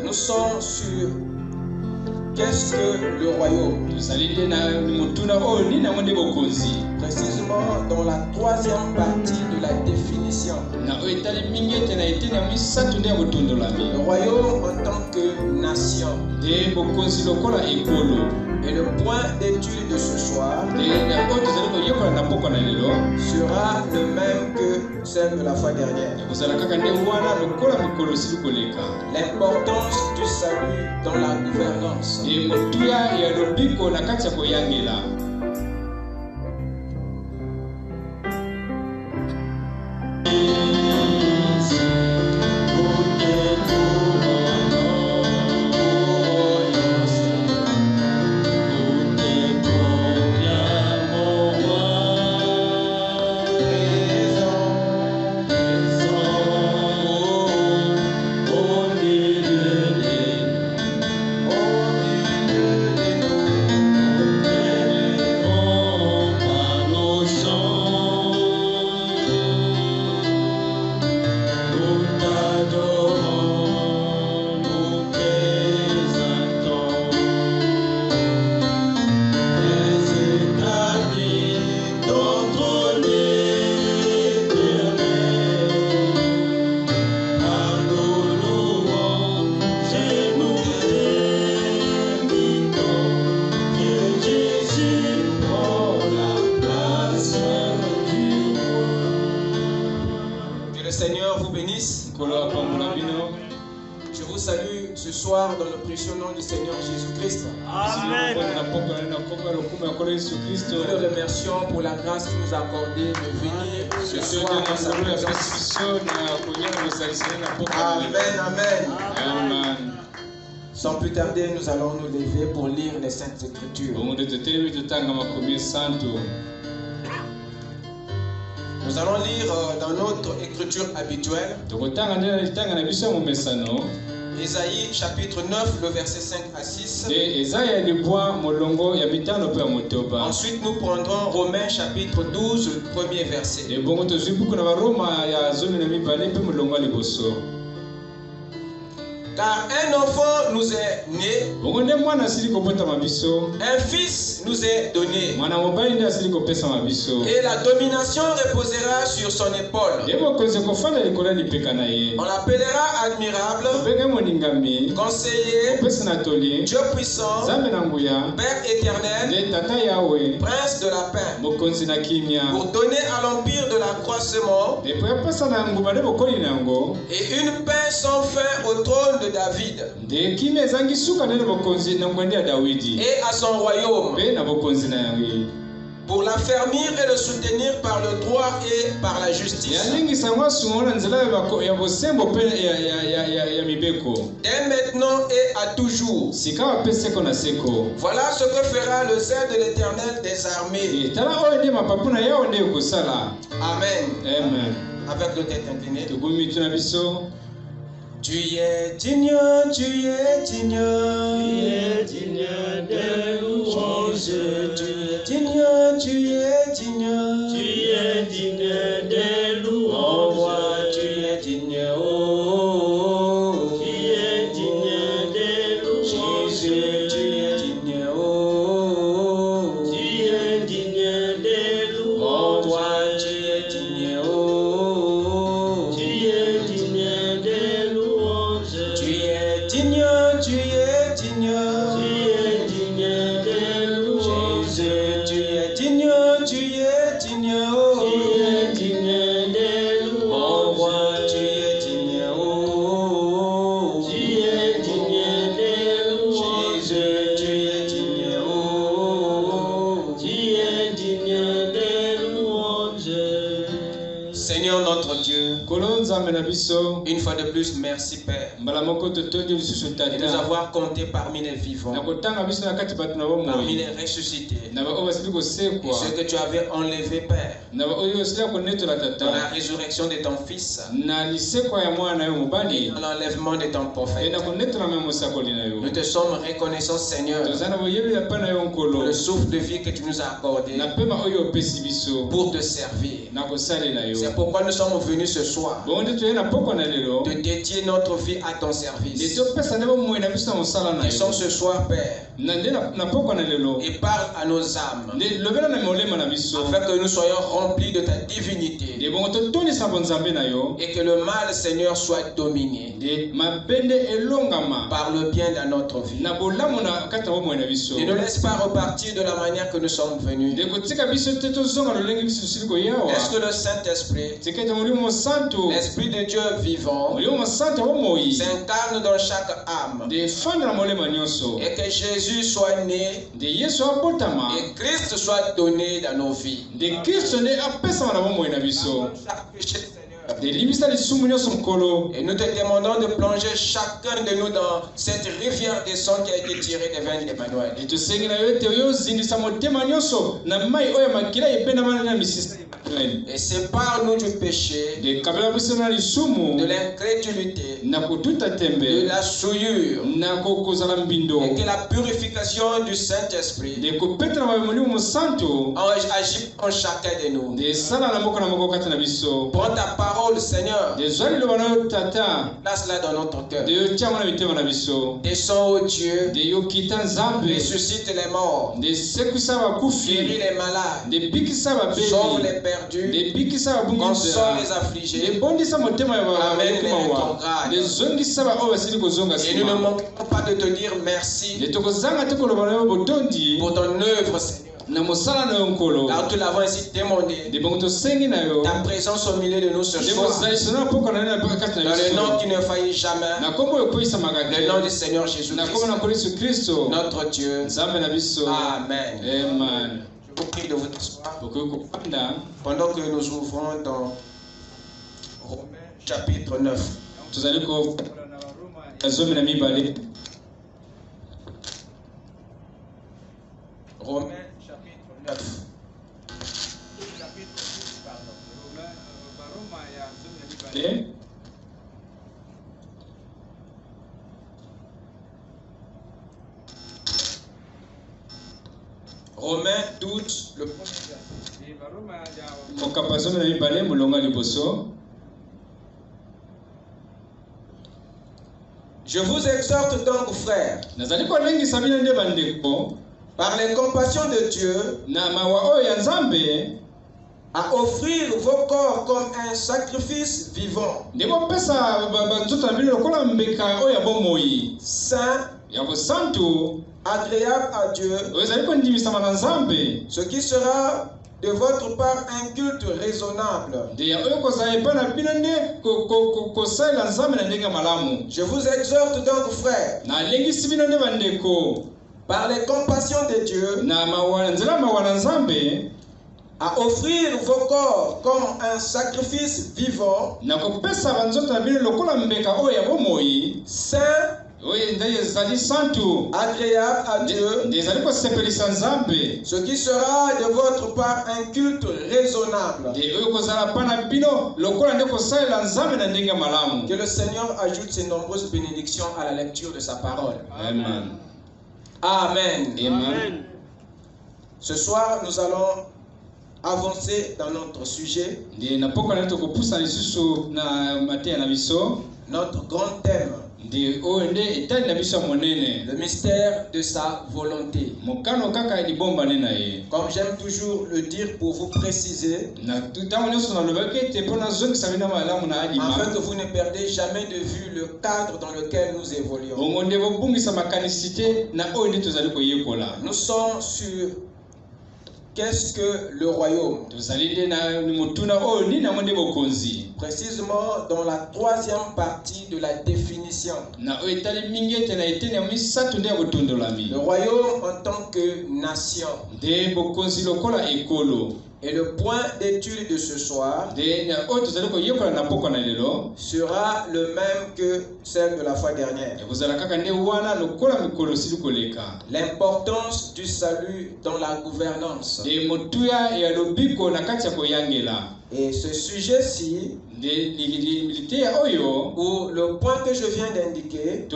Nous sommes sur qu'est-ce que le royaume? Précisément dans la troisième partie de la définition. Le royaume en tant que nation. Et le point d'étude de ce soir sera le même que celle de la fois dernière. L'importance du salut dans la gouvernance. Je vous salue ce soir dans le précieux nom du Seigneur Jésus-Christ. Amen. Nous le remercions pour la grâce qu'il nous a accordée de venir ce soir dans sa présence. Amen, amen. Sans plus tarder, nous allons nous lever pour lire les Saintes Écritures. Nous allons lire dans notre écriture habituelle Ésaïe chapitre 9, le verset 5 à 6. Ensuite, nous prendrons Romains chapitre 12, le premier verset. Car un enfant nous est né, un fils nous est donné, et la domination reposera sur son épaule. On l'appellera admirable, conseiller, Dieu puissant, Père éternel, Prince de la paix, pour donner à l'empire de l'accroissement et une paix sans fin au trône de David et à son royaume, pour l'affermir et le soutenir par le droit et par la justice, dès maintenant et à toujours. Voilà ce que fera le zèle de l'Éternel des armées. Amen. Avec le tête inclinée. Tu es digne, tu es digne, Tu es digne de louange. tu es digne, tu es digne, Tu es digne de oh louange. roi, tu es digne, oh, Tu es digne de louange. Jésus, tu es digne, oh, Tu es digne de oh louange. roi, tu es digne, oh, Tu es digne de louange. tu es digne, tu es digne, Tu es digne de louange. Jésus, tu es digne, oh, Tu es digne de oh louange. roi, tu es digne, oh, Tu es digne de louange. Jésus, tu es digne, oh, Tu es digne de louange. Seigneur notre Dieu, une fois de plus, merci Père de nous avoir comptés parmi les vivants, parmi les ressuscités, et ceux que tu avais enlevés, Père, dans la résurrection de ton Fils, dans l'enlèvement de ton prophète. Nous te sommes reconnaissants, Seigneur, pour le souffle de vie que tu nous as accordé pour te servir. C'est pourquoi pourquoi nous sommes venus ce soir. De dédier notre vie à ton service. Nous sommes ce soir, Père. Et parle à nos âmes. Afin que nous soyons remplis de ta divinité. Et que le mal, Seigneur, soit dominé. Par le bien dans notre vie. Ne nous laisse pas repartir de la manière que nous sommes venus. Est-ce que le Saint-Esprit, l'Esprit de Dieu vivant, s'incarne dans chaque âme, et que Jésus soit né, et Christ soit donné dans nos vies. Et nous te demandons de plonger chacun de nous dans cette rivière de sang qui a été tirée des veines d'Emmanuel. Et sépare-nous du péché, de l'incrédulité, de la souillure, et que la purification du Saint-Esprit agisse en chacun de nous. Prends ta parole, Seigneur, place-la dans notre cœur. Descends, ô Dieu, ressuscite les morts, guéris les malades, sauve les perdus, console les affligés, amène les rétrogrades. Et nous ne manquons pas de te dire merci pour ton œuvre, Seigneur. Car nous l'avons ainsi demandé. Ta présence au milieu de nous ce soir. Dans le nom qui ne faillit jamais. Le nom du Seigneur Jésus-Christ, notre Dieu. Amen. Je vous prie de vous asseoir pendant que nous ouvrons dans Romains chapitre 9. Romains chapitre 9. Romains 12, le premier verset. Je vous exhorte donc, frères, par les compassions de Dieu, à offrir vos corps comme un sacrifice vivant, saint, agréable à Dieu, ce qui sera de votre part un culte raisonnable. Je vous exhorte donc, frères, par les compassions de Dieu, à offrir vos corps comme un sacrifice vivant, saint, agréable à Dieu, ce qui sera de votre part un culte raisonnable. Que le Seigneur ajoute ses nombreuses bénédictions à la lecture de sa parole. Amen. Amen. Amen. Ce soir, nous allons avancer dans notre sujet. Notre grand thème. Le mystère de sa volonté. Comme j'aime toujours le dire pour vous préciser, afin que vous ne perdez jamais de vue le cadre dans lequel nous évoluons. Nous sommes sur qu'est-ce que le royaume? Précisément dans la troisième partie de la définition. Le royaume en tant que nation. Et le point d'étude de ce soir sera le même que celle de la fois dernière. L'importance du salut dans la gouvernance. Et ce sujet-ci, ou le point que je viens d'indiquer,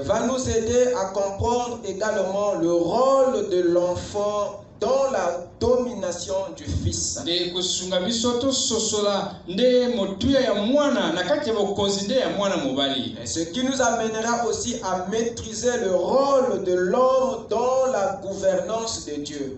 va nous aider à comprendre également le rôle de l'enfant dans la domination du Fils. Et ce qui nous amènera aussi à maîtriser le rôle de l'homme dans la gouvernance de Dieu.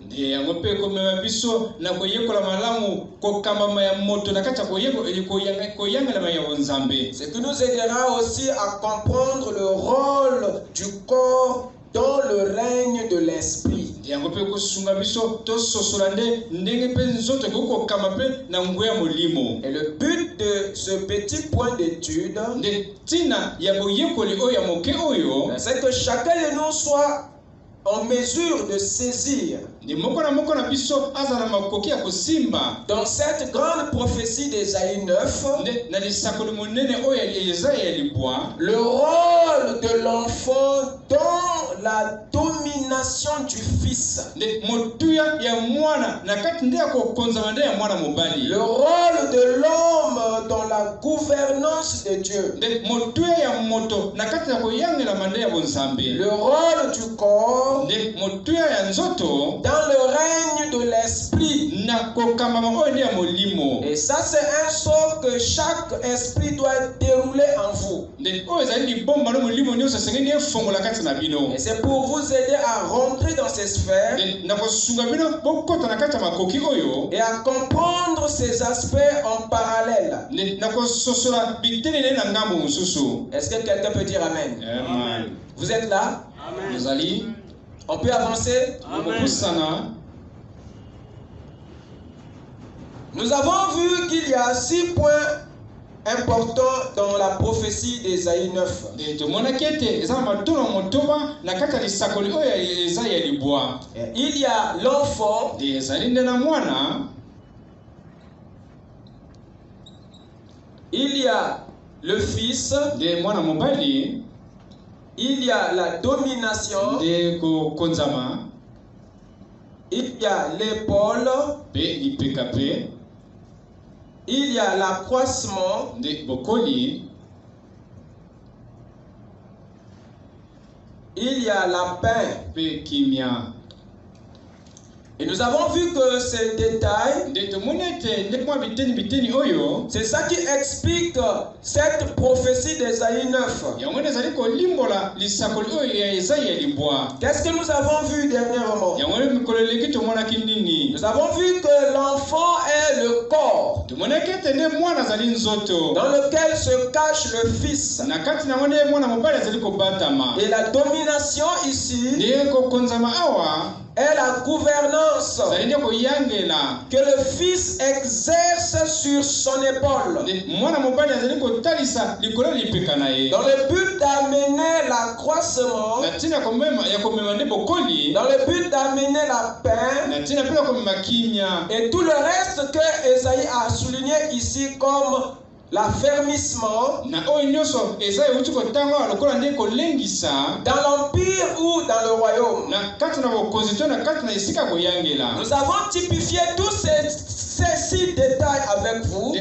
Ce qui nous aidera aussi à comprendre le rôle du corps dans le règne de l'esprit. Et le but de ce petit point d'étude, c'est que chacun de nous soit en mesure de saisir dans cette grande prophétie d'Ésaïe 9 le rôle de l'enfant dans la domination du Fils. Le rôle de l'homme dans la gouvernance de Dieu. Le rôle du corps dans le règne de l'esprit. Et ça, c'est un sort que chaque esprit doit dérouler en vous. Et c'est pour vous aider à rentrer dans ces sphères et à comprendre ces aspects en parallèle. Est-ce que quelqu'un peut dire Amen? Amen. Vous êtes là? Amen. On peut avancer? Amen. Nous avons vu qu'il y a 6 points importants dans la prophétie d'Ésaïe 9. Il y a l'enfant, il y a le fils, il y a la domination, il y a l'épaule, il y a l'accroissement, il y a la paix. Et nous avons vu que ces détails, c'est ça qui explique cette prophétie d'Ésaïe 9. Qu'est-ce que nous avons vu dernièrement? Nous avons vu que l'enfant est le corps dans lequel se cache le Fils. Et la domination ici est la gouvernance que le Fils exerce sur son épaule dans le but d'amener l'accroissement, dans le but d'amener la paix et tout le reste que Ésaïe a souligné ici comme l'affermissement dans l'empire ou dans le royaume. Nous avons typifié tous ces 6 détails avec vous.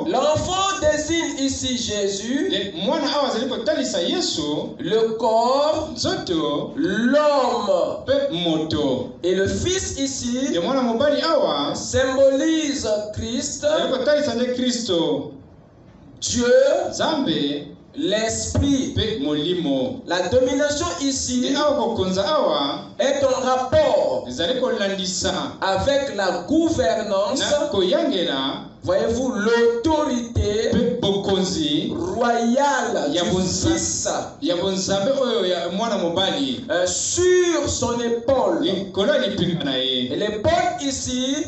L'enfant désigne ici Jésus, le corps, l'homme, et le Fils ici symbolise Christ, Dieu, l'esprit. La domination ici est en rapport avec la gouvernance. Voyez-vous, l'autorité royale du Fils sur son épaule. Et l'épaule ici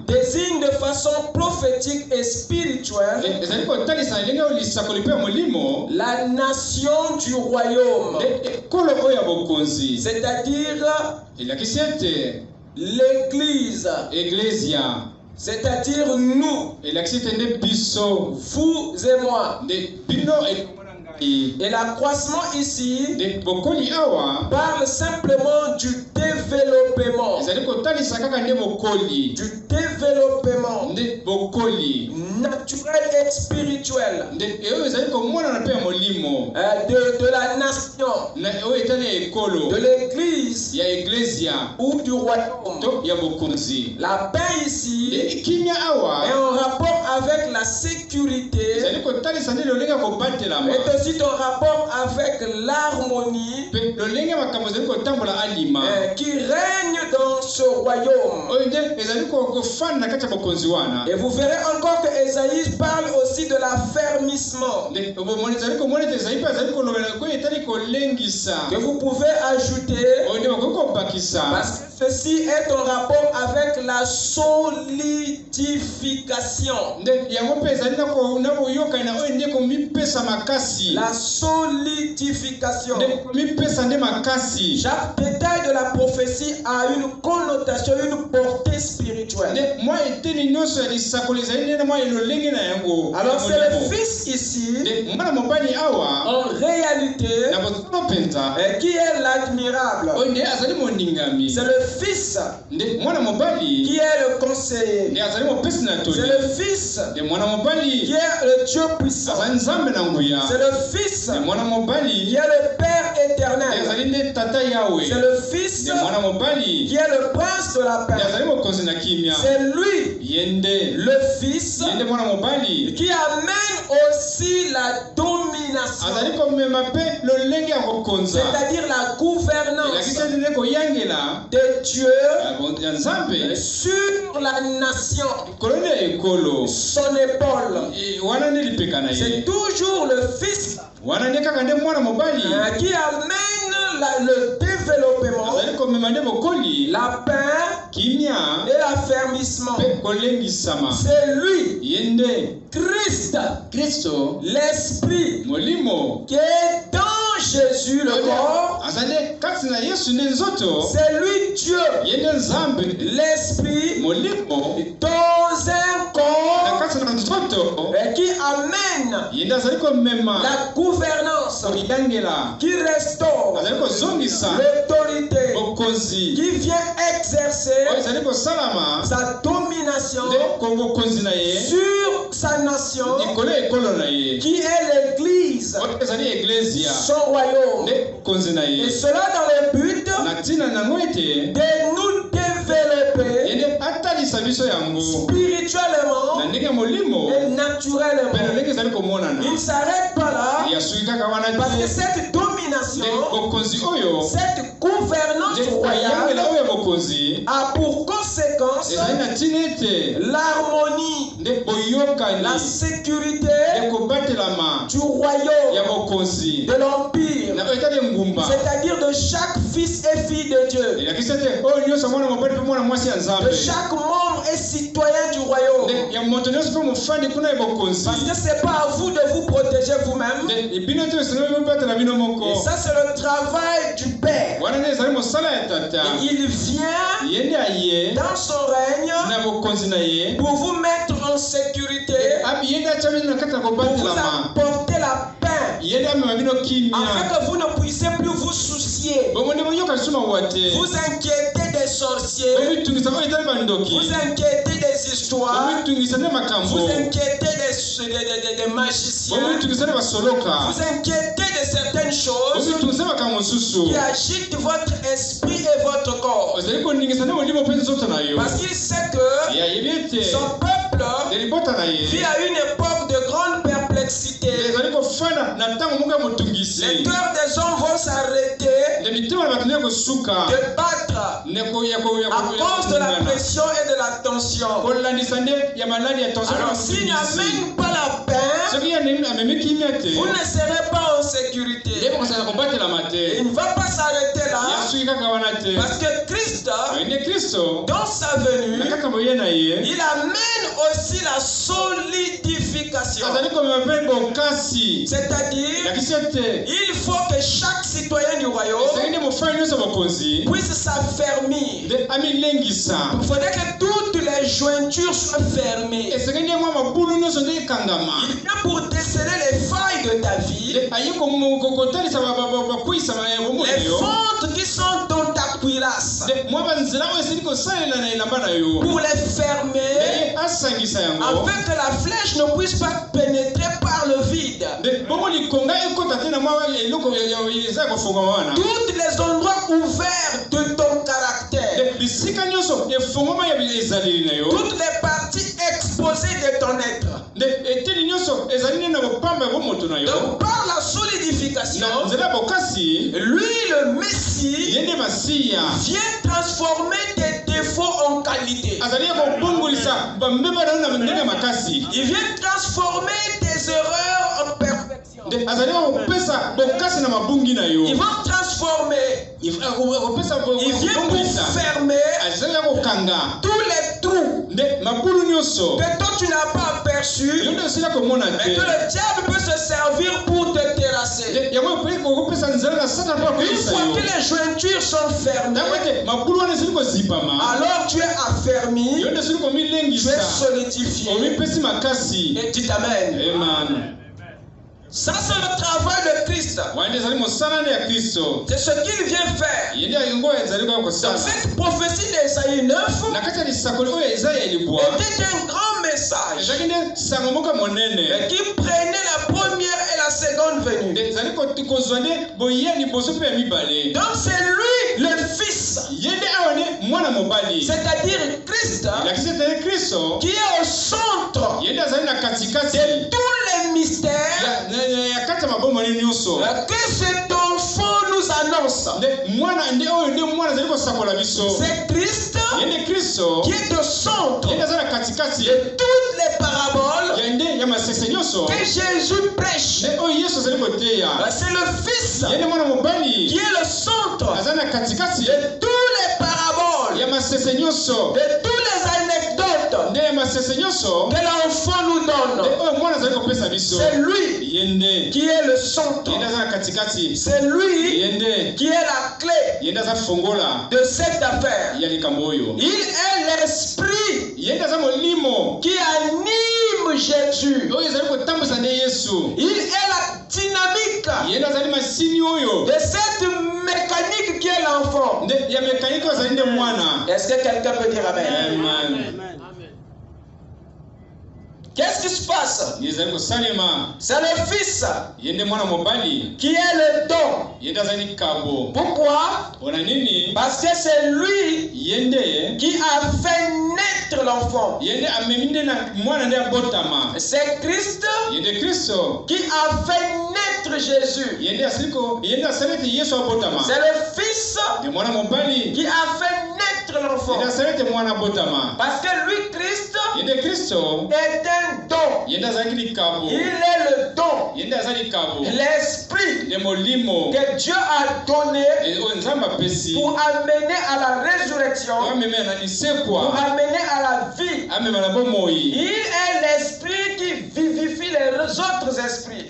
désigne de façon prophétique et spirituelle la nation du royaume, c'est-à-dire l'Église, c'est-à-dire nous, vous et moi. Et l'accroissement ici parle simplement du développement. C'est-à-dire du développement naturel et spirituel de la nation, de l'église ou du royaume. La paix ici est en rapport avec la sécurité, est aussi en rapport avec l'harmonie qui règne dans ce royaume. Et vous verrez encore que Ésaïe parle aussi de l'affermissement, que vous pouvez ajouter, parce que ceci est en rapport avec la solidification. La solidification. Chaque détail de la prophétie a une connotation, une portée spirituelle. Alors c'est le Fils ici, en réalité, qui est l'admirable. C'est le Fils qui est le conseiller. C'est le Fils qui est le Dieu puissant. C'est le Fils qui est le Père éternel. C'est le Fils qui est le Prince de la paix. C'est lui, le Fils, qui amène aussi la domination, c'est-à-dire la gouvernance de Dieu sur la nation, son épaule. C'est toujours le Fils qui amène le développement, la paix et l'affermissement. C'est lui, Christ, l'Esprit, qui est dans Jésus le corps. C'est lui Dieu, l'Esprit, dans un corps qui amène la gouvernance, qui restaure l'autorité, qui vient exercer sa domination sur sa nation, qui est l'Église, son royaume. Et cela dans le but de nous développer spirituellement et naturellement. Il ne s'arrête pas là, parce que cette domination, cette gouvernance royale a pour conséquence l'harmonie, la sécurité du royaume, de l'empire, c'est-à-dire de chaque fils et fille de Dieu, de chaque membre et citoyen du royaume. Parce que ce n'est pas à vous de vous protéger vous-même. Et ça, c'est le travail du Père. Et il vient dans son règne pour vous mettre en sécurité, pour vous apporter la paix, afin que vous ne puissiez plus vous soucier, vous inquiéter des sorciers, vous inquiéter des histoires, vous inquiéter des magiciens, vous inquiéter de certaines choses qui agitent votre esprit et votre corps. Parce qu'il sait que son peuple vit à une époque de grande perplexité. Les cœurs des hommes vont s'arrêter de battre à cause de la pression et de la tension. Alors s'il n'amène pas la paix, vous ne serez pas en sécurité. Il ne va pas s'arrêter là, parce que Christ, dans sa venue, il amène aussi la solidification. C'est-à-dire, il faut que chaque citoyen du royaume puisse s'affermir. Il faudrait que toutes les jointures soient fermées. Il vient pour déceler les failles de ta vie, les fentes qui sont dans ta cuirasse. pour les fermer, afin que la flèche ne puisse pas pénétrer par le vide. Tous les endroits ouverts de ton caractère, toutes les parties exposées de ton être. Donc par la solidification, lui le Messie vient transformer tes défauts en qualité. Il vient transformer tes erreurs en perfection. Il va transformer. Il vient pour fermer tous les trous que toi tu n'as pas aperçus, mais que le diable peut se servir pour te terrasser. Une fois que les jointures sont fermées, alors tu es affermi, tu es solidifié. Et dis amen. Ça c'est le travail de Christ. C'est ce qu'il vient faire. Dans cette prophétie d'Ésaïe 9 était un grand message qui prenait la première et la seconde venue. Donc c'est lui le Fils, c'est-à-dire Christ, qui est au centre de tous les mystères que cet enfant nous annonce. C'est Christ qui est au centre de toutes les paraboles que Jésus prêche. C'est le Fils qui est le centre de toutes les paraboles, de toutes les anecdotes que l'enfant nous donne. C'est lui qui est le centre. C'est lui qui est la clé de cette affaire. Il est l'esprit qui anime Jésus. Il est la dynamique de cette mécanique qui est l'enfant. Est-ce que quelqu'un peut dire amen? Qu'est-ce qui se passe? C'est le Fils qui est le don. Pourquoi? Parce que c'est lui qui a fait naître l'enfant. C'est Christ qui a fait naître Jésus. C'est le Fils qui a fait naître l'enfant. Parce que lui, Christ, est un don. Il est le don, l'esprit que Dieu a donné pour amener à la résurrection, pour amener à la vie. Il est l'esprit qui vivifie les autres esprits.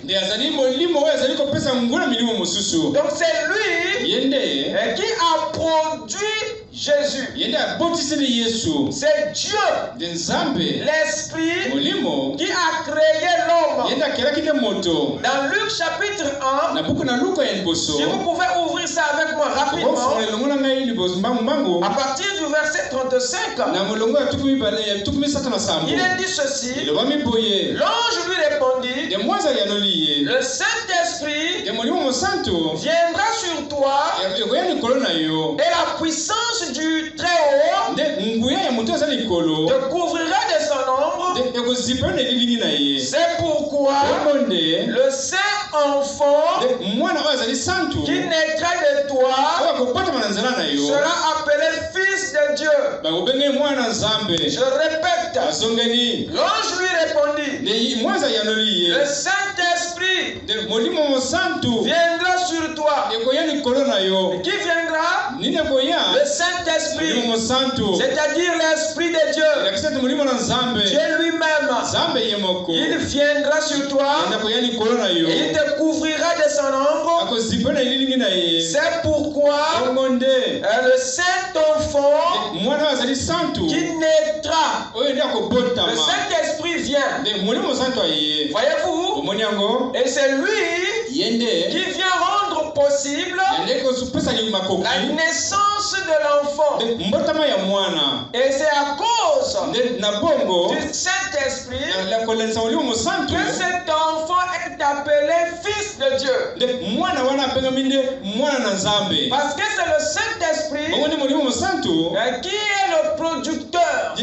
Donc c'est lui qui a produit Jésus. C'est Dieu, l'esprit qui a créé l'homme. Dans Luc chapitre 1, si vous pouvez ouvrir ça avec moi rapidement, à partir du verset 35, il est dit ceci. L'ange lui répondit, le Saint-Esprit viendra sur toi et la puissance du Très-Haut te couvrira de son ombre. C'est pourquoi le Saint-Enfant qui naîtra de toi sera appelé Fils de Dieu. Je répète, l'ange lui répondit, le Saint-Esprit viendra sur toi. Et qui viendra? Le Saint-Esprit, c'est-à-dire l'Esprit de Dieu. Dieu lui-même, il viendra sur toi et il te couvrira de son ombre. C'est pourquoi le Saint-Enfant qui naîtra, le Saint-Esprit vient. Voyez-vous? Et c'est lui qui vient rendre possible la naissance de l'enfant. Et c'est à cause du Saint-Esprit que cet enfant est appelé fils de Dieu. Parce que c'est le Saint-Esprit qui est le producteur de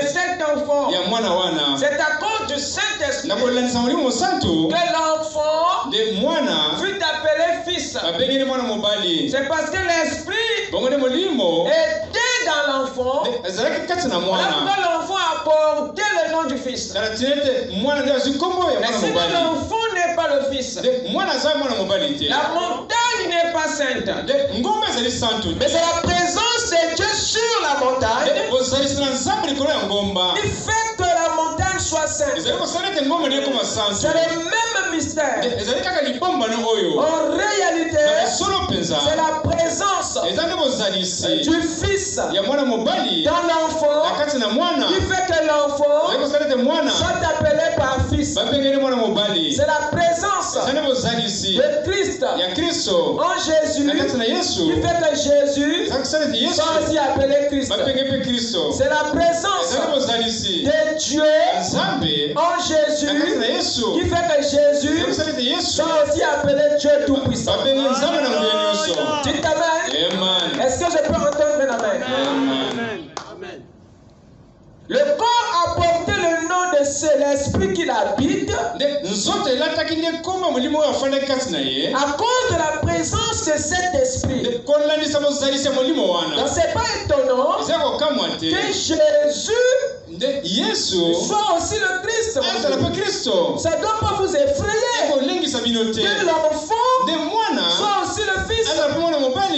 cet enfant. C'est à cause du Saint-Esprit que l'enfant fut appelé fils. C'est parce que l'Esprit était dans l'enfant. L'enfant a porté le nom du Fils. Et si l'enfant n'est pas le Fils, la montagne n'est pas sainte. Mais c'est la présence de Dieu sur la montagne qui fait que la montagne soit sainte. C'est le même mystère. En réalité, c'est la présence du Fils dans l'enfant qui fait que l'enfant soit appelé par Fils. C'est la présence de Christ en Jésus qui fait que Jésus soit aussi appelé Christ. C'est la présence de Dieu en Jésus qui fait que Jésus soit aussi appelé Dieu Tout-Puissant. Dites Amen. Est-ce que je peux entendre un Amen? Amen. Le corps a porté le nom de l'esprit qui l'habite à cause de la présence de cet esprit. Donc c'est pas étonnant que Jésus soit aussi le Christ. Ça ne doit pas vous effrayer que l'enfant soit aussi le Fils.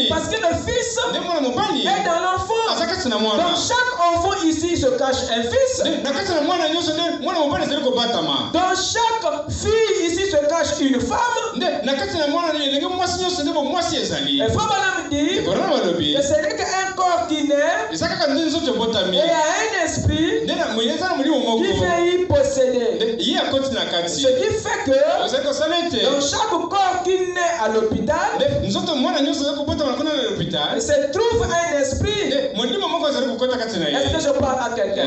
Parce que le Fils est dans l'enfant. Donc chaque enfant ici se cache un fils. Dans chaque fille ici se cache une femme. Et Frère Branham dit que ce n'est qu'un corps qui naît et un esprit qui vient y posséder. Ce qui fait que dans chaque corps qui naît à l'hôpital, il se trouve un esprit. Est-ce que je parle à quelqu'un?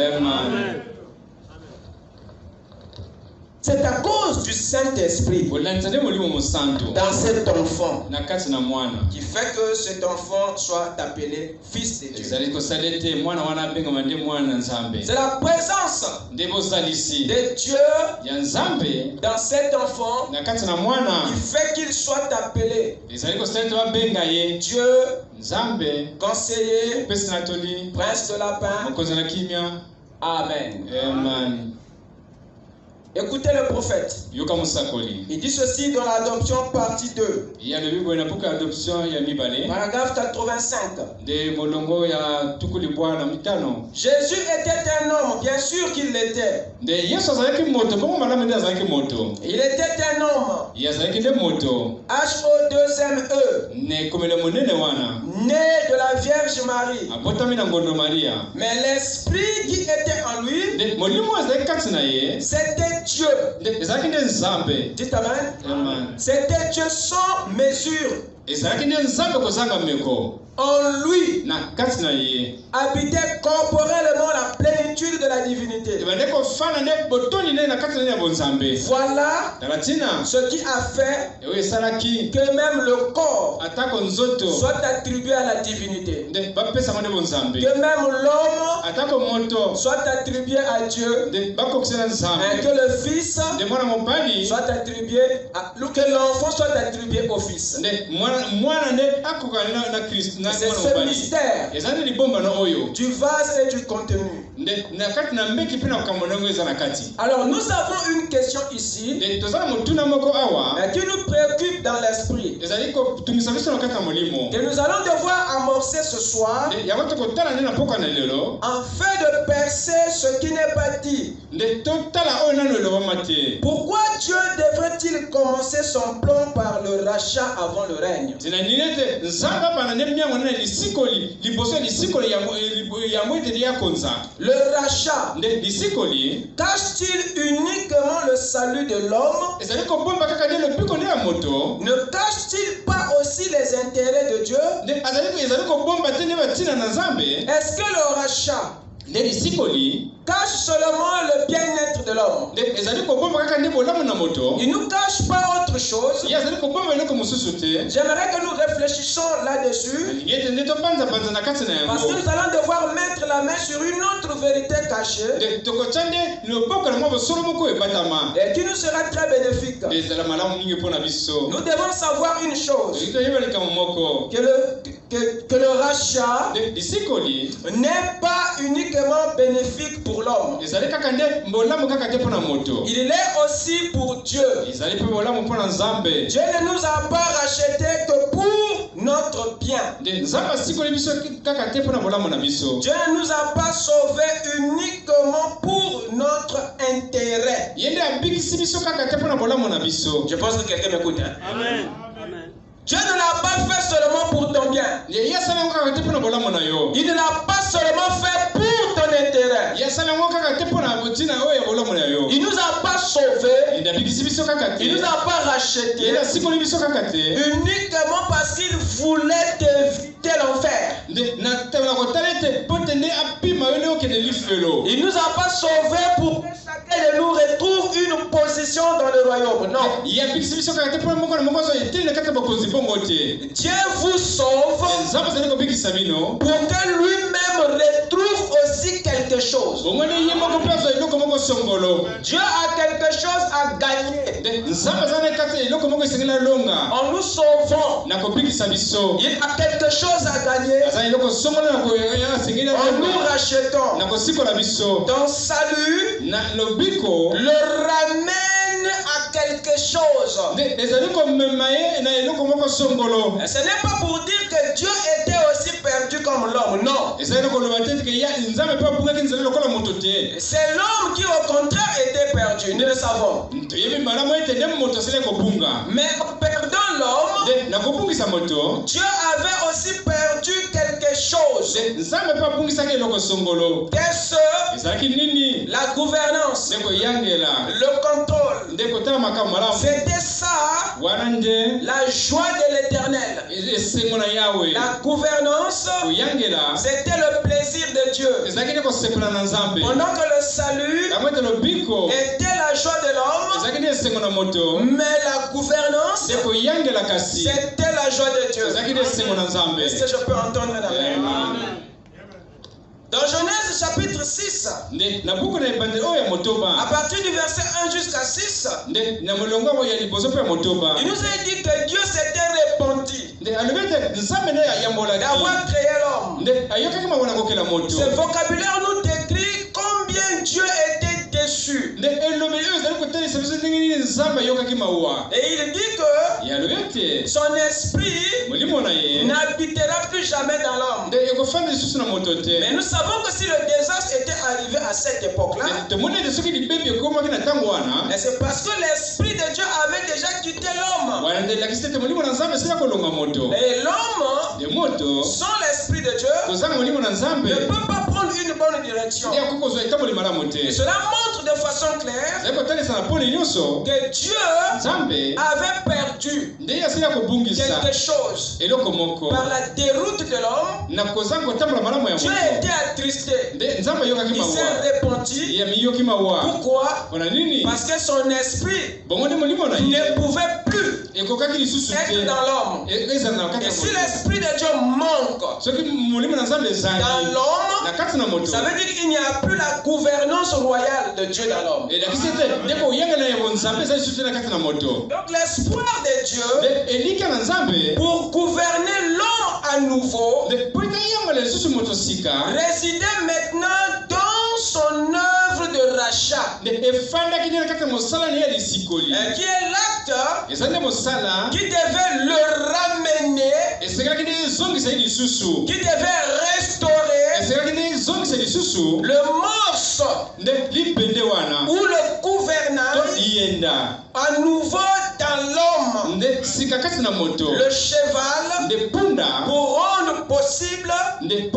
C'est à cause du Saint-Esprit dans cet enfant qui fait que cet enfant soit appelé fils de Dieu. C'est la présence de Dieu dans cet enfant qui fait qu'il soit appelé Dieu, conseiller, prince de la paix. Amen. Amen. Écoutez le prophète. Il dit ceci dans l'adoption partie 2. Paragraphe 85. Jésus était un homme, bien sûr qu'il l'était. Il était un homme. H-O-2-M-E. Né de la Vierge Marie. Mais l'esprit qui était en lui, c'était Dieu. Dites Amen. C'était Dieu sans mesure. En lui habitait corporellement la plénitude de la divinité. Voilà ce qui a fait que même le corps soit attribué à la divinité. Que même l'homme soit attribué à Dieu. Et que le Fils soit attribué que l'enfant soit attribué au Fils. C'est ce mystère du vase et du contenu. Alors nous avons une question ici qui nous préoccupe dans l'esprit, que nous allons devoir amorcer ce soir afin de percer ce qui n'est pas dit. Pourquoi Dieu devrait-il commencer son plan par le rachat avant le règne? Le rachat cache-t-il uniquement le salut de l'homme? Ne cache-t-il pas aussi les intérêts de Dieu? est-ce que le rachat cache seulement le bien-être de l'homme? Il ne nous cache pas autre chose. J'aimerais que nous réfléchissions là-dessus, parce que nous allons devoir mettre la main sur une autre vérité cachée et qui nous sera très bénéfique. Nous devons savoir une chose, que le rachat n'est pas uniquement bénéfique pour l'homme. Il est aussi pour Dieu. Dieu ne nous a pas racheté que pour notre bien. Dieu ne nous a pas sauvés uniquement pour notre intérêt. Je pense que quelqu'un m'écoute. Amen. Dieu ne l'a pas fait seulement pour ton bien. Il ne l'a pas seulement fait pour ton intérêt. Il ne nous a pas sauvés. Il ne nous a pas rachetés uniquement parce qu'il voulait t'éviter l'enfer. Il ne nous a pas sauvés pour que chacun de nous retrouve une position dans le royaume. Non. Dieu vous sauve pour que lui-même retrouve aussi quelque chose. Dieu a quelque chose à gagner en nous sauvant. Il a quelque chose à gagner en nous rachetant. Ton salut le ramène à quelque chose. Ce n'est pas pour dire que Dieu était aussi perdu comme l'homme, non. C'est l'homme qui au contraire était perdu, nous le savons. Mais en perdant l'homme, Dieu avait aussi perdu quelque chose. Qu'est-ce? La gouvernance, le contrôle. C'était ça, la joie de l'Éternel. La gouvernance, c'était le plaisir de Dieu. Pendant que le salut était la joie de l'homme, mais la gouvernance, c'était la joie de Dieu. Est-ce que je peux entendre la main? Dans Genèse chapitre 6, à partir du verset 1 jusqu'à 6, il nous a dit que Dieu s'était repenti d'avoir créé l'homme. Ce vocabulaire nous décrit combien Dieu était déçu. Et il dit que son esprit n'habitera plus jamais dans l'homme. Mais nous savons que si le désastre était arrivé à cette époque-là, c'est parce que l'esprit de Dieu avait déjà quitté l'homme. Et l'homme, sans l'esprit de Dieu, ne peut pas prendre une bonne direction. Et cela montre de façon claire que Dieu avait perdu quelque chose par la déroute de l'homme. Dieu était attristé. Il s'est repenti. Pourquoi? Parce que son esprit ne pouvait plus être dans l'homme. Et si l'esprit de Dieu manque dans l'homme, ça veut dire qu'il n'y a plus la gouvernance royale de Dieu dans l'homme. Donc l'espoir de Dieu pour gouverner l'homme à nouveau résidait maintenant dans son œuvre de rachat, qui est l'acte qui devait le ramener, qui devait restaurer le morceau ou le gouvernance à nouveau dans l'homme, le cheval, pour rendre possible le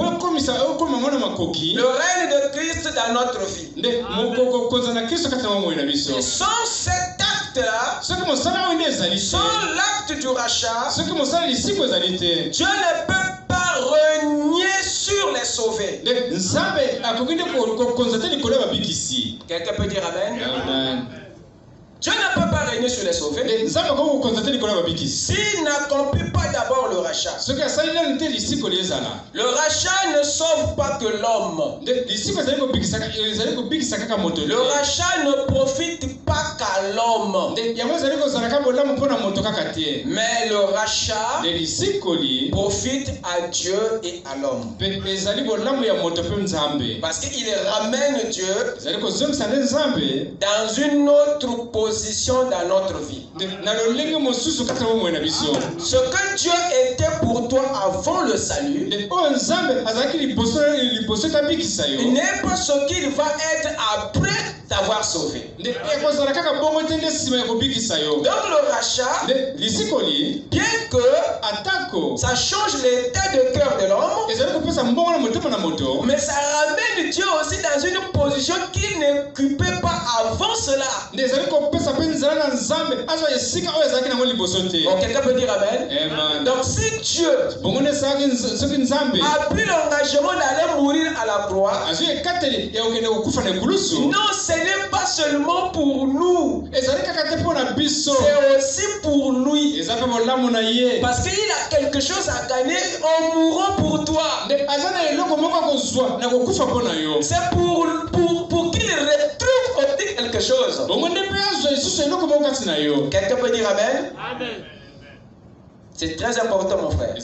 règne de Christ dans notre vie. Et sans cet acte-là, sans l'acte du rachat, Dieu ne peut pas renier sur les sauvés. Quelqu'un peut dire Amen? Amen. Dieu ne peut pas régner sur les sauvés s'il n'accomplit pas d'abord le rachat. Le rachat ne sauve pas que l'homme. Le rachat ne profite pas qu'à l'homme. Mais le rachat profite à Dieu et à l'homme. Parce qu'il ramène Dieu dans une autre position dans notre vie. Ce que Dieu était pour toi avant le salut, il n'est pas ce qu'il va être après t'avoir sauvé. Donc le rachat, bien que ça change l'état de cœur de l'homme, mais ça ramène Dieu aussi dans une position qu'il n'occupait pas avant cela. Donc quelqu'un peut dire Amen. Amen. Donc si Dieu a pris l'engagement d'aller mourir à la croix, non, ce n'est pas seulement pour nous, c'est aussi pour lui. Parce qu'il a quelque chose à gagner en mourant pour toi. C'est pour qu'il retrouve aussi quelque chose. Quelqu'un peut dire Amen? Amen. C'est très important, mon frère.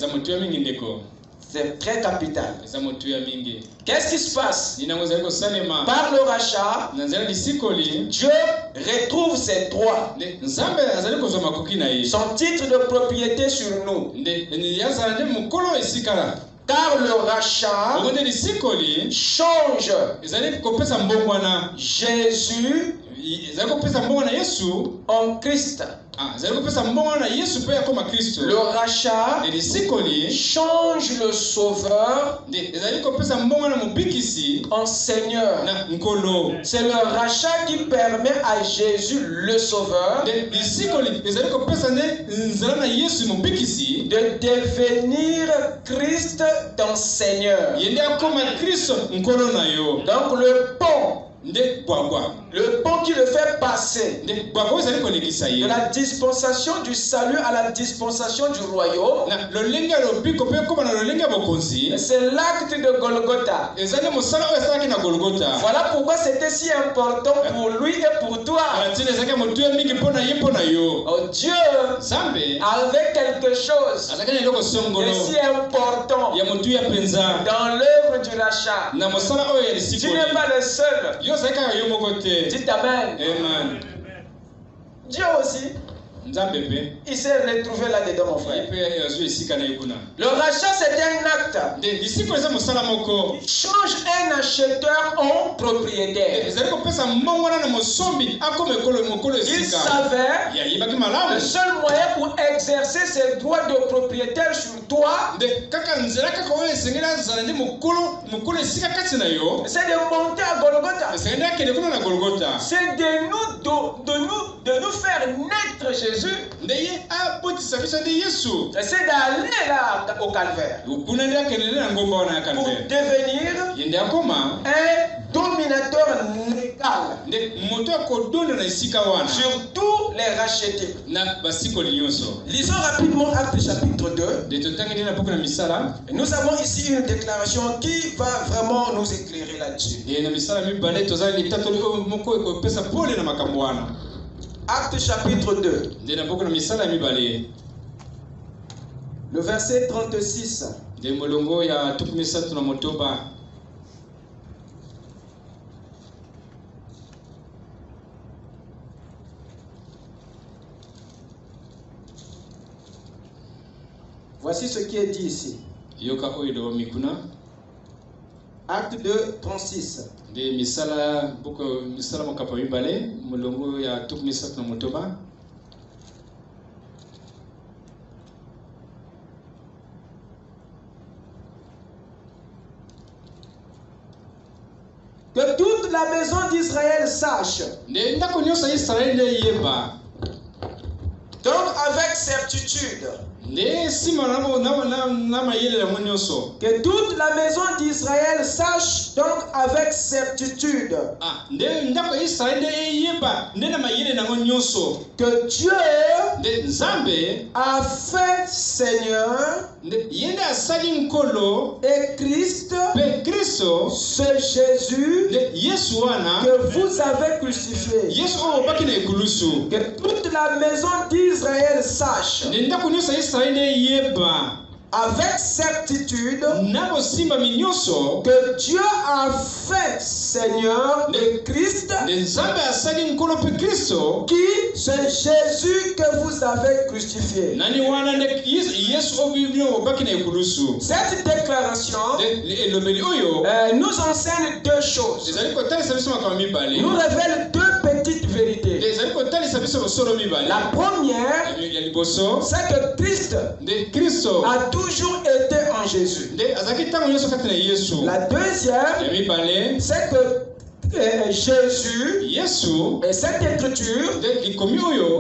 C'est très capital. Qu'est-ce qui se passe? Par le rachat, Dieu retrouve ses droits, son titre de propriété sur nous. Car le rachat change Jésus en Christ. Le rachat change le Sauveur en Seigneur. C'est le rachat qui permet à Jésus, le Sauveur, de devenir Christ ton Seigneur. Donc le pont, le pont qui le fait passer de la dispensation du salut à la dispensation du royaume, c'est l'acte de Golgotha. Voilà pourquoi c'était si important pour lui et pour toi. Oh, Dieu avait quelque chose de si important dans l'œuvre du rachat. Tu n'es pas le seul. Dites Amen. Amen. Dieu aussi, il s'est retrouvé là-dedans, mon frère. Le rachat, c'est un acte. Il change un acheteur en propriétaire. Il savait le seul moyen pour exercer ses droits de propriétaire sur toi, c'est de monter à Golgotha. C'est de nous faire naître Jésus. C'est d'aller là au calvaire pour devenir un dominateur légal sur tous les rachetés. Lisons rapidement Actes chapitre 2. Nous avons ici une déclaration qui va vraiment nous éclairer là-dessus. Actes chapitre 2. Le verset 36. Voici ce qui est dit ici. Acte 2, 36. Que toute la maison d'Israël sache. Donc avec certitude. Que toute la maison d'Israël sache donc avec certitude que Dieu a fait Seigneur et Christ, ce Jésus que vous avez crucifié. Que toute la maison d'Israël sache avec certitude que Dieu a fait Seigneur et Christ, qui c'est Jésus que vous avez crucifié. Cette déclaration nous enseigne deux choses. Nous révèle deux petites vérités. La première, c'est que Christ a toujours été en Jésus. La deuxième, c'est que Jésus et cette écriture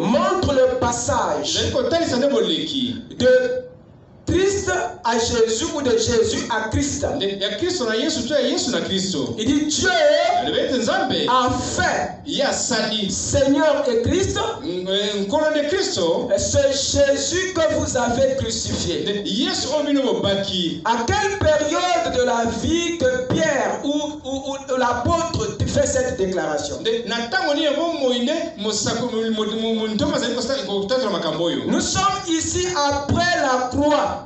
montre le passage de Christ à Jésus ou de Jésus à Christ. Il dit Dieu a fait Seigneur et Christ, c'est Jésus que vous avez crucifié. À quelle période de la vie que Pierre ou l'apôtre fait cette déclaration? Nous sommes ici après la croix.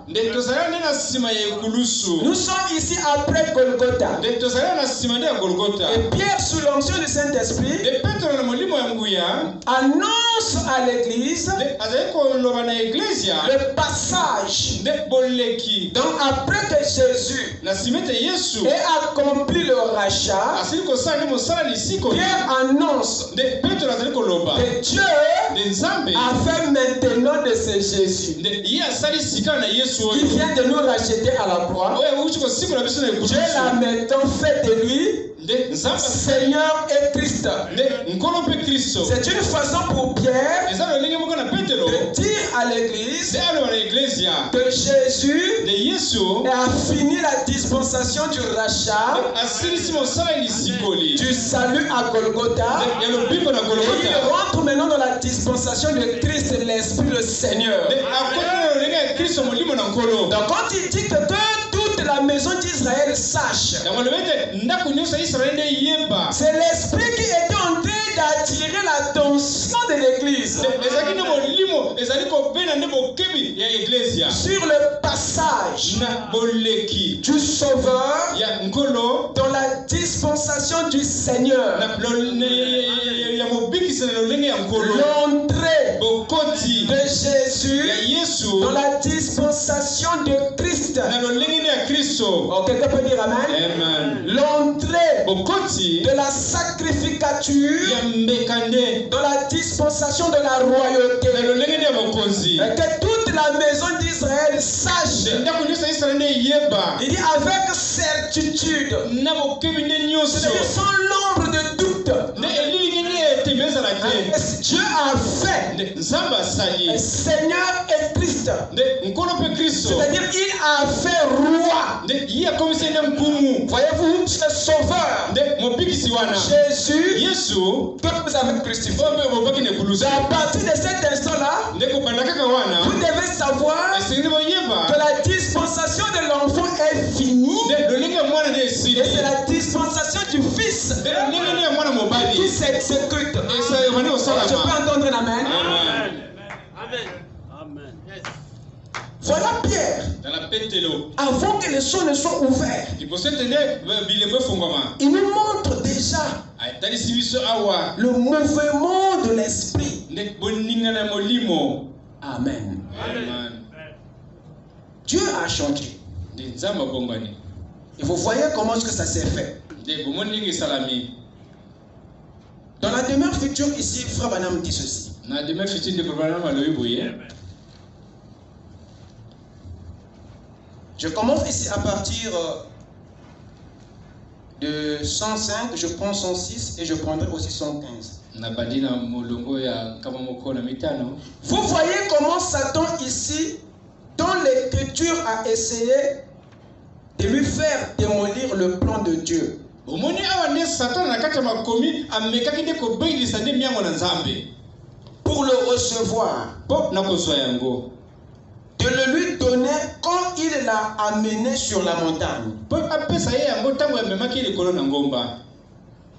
Nous sommes ici après Golgotha. Et Pierre, sous l'onction du Saint-Esprit, annonce à l'église le passage. Donc après que Jésus ait accompli le rachat, Pierre annonce que Dieu a fait maintenant de ce Jésus qui vient de nous racheter à la croix. Dieu l'a maintenant fait de lui Seigneur et Christ. C'est une façon pour Pierre de dire à l'église que Jésus a fini la dispensation du rachat, du salut à Golgotha, et il rentre maintenant dans la dispensation de Christ, l'Esprit, le Seigneur. Donc quand il dit que toute la maison d'Israël sache, c'est l'Esprit qui était en train d'attirer l'attention de l'église sur le passage du Sauveur dans la dispensation du Seigneur, l'entrée de Jésus dans la dispensation de Christ. Ok, quelqu'un peut dire Amen. L'entrée de la sacrificature dans la dispensation de la royauté. Et que toute la maison d'Israël sache. Il dit avec certitude, sans l'ombre de doute, Dieu a fait Seigneur et Christ. C'est-à-dire il a fait roi. Voyez-vous, ce sauveur Jésus que vous avez crucifié. À partir de cet instant-là, vous devez savoir que la dispensation de l'enfant est finie. Et c'est la dispensation du Fils qui s'exécute. Je peux entendre un Amen. Amen. Voilà Pierre. Avant que les cieux ne soient ouverts, il nous montre déjà le mouvement de l'esprit. Amen. Dieu a changé. Et vous voyez comment est-ce que ça s'est fait. Dans la demeure future ici, Frère Branham dit ceci. Je commence ici à partir de 105, je prends 106 et je prendrai aussi 115. Vous voyez comment Satan ici dont l'écriture a essayé de lui faire démolir le plan de Dieu. Pour le recevoir, de le lui donner quand il l'a amené sur la montagne.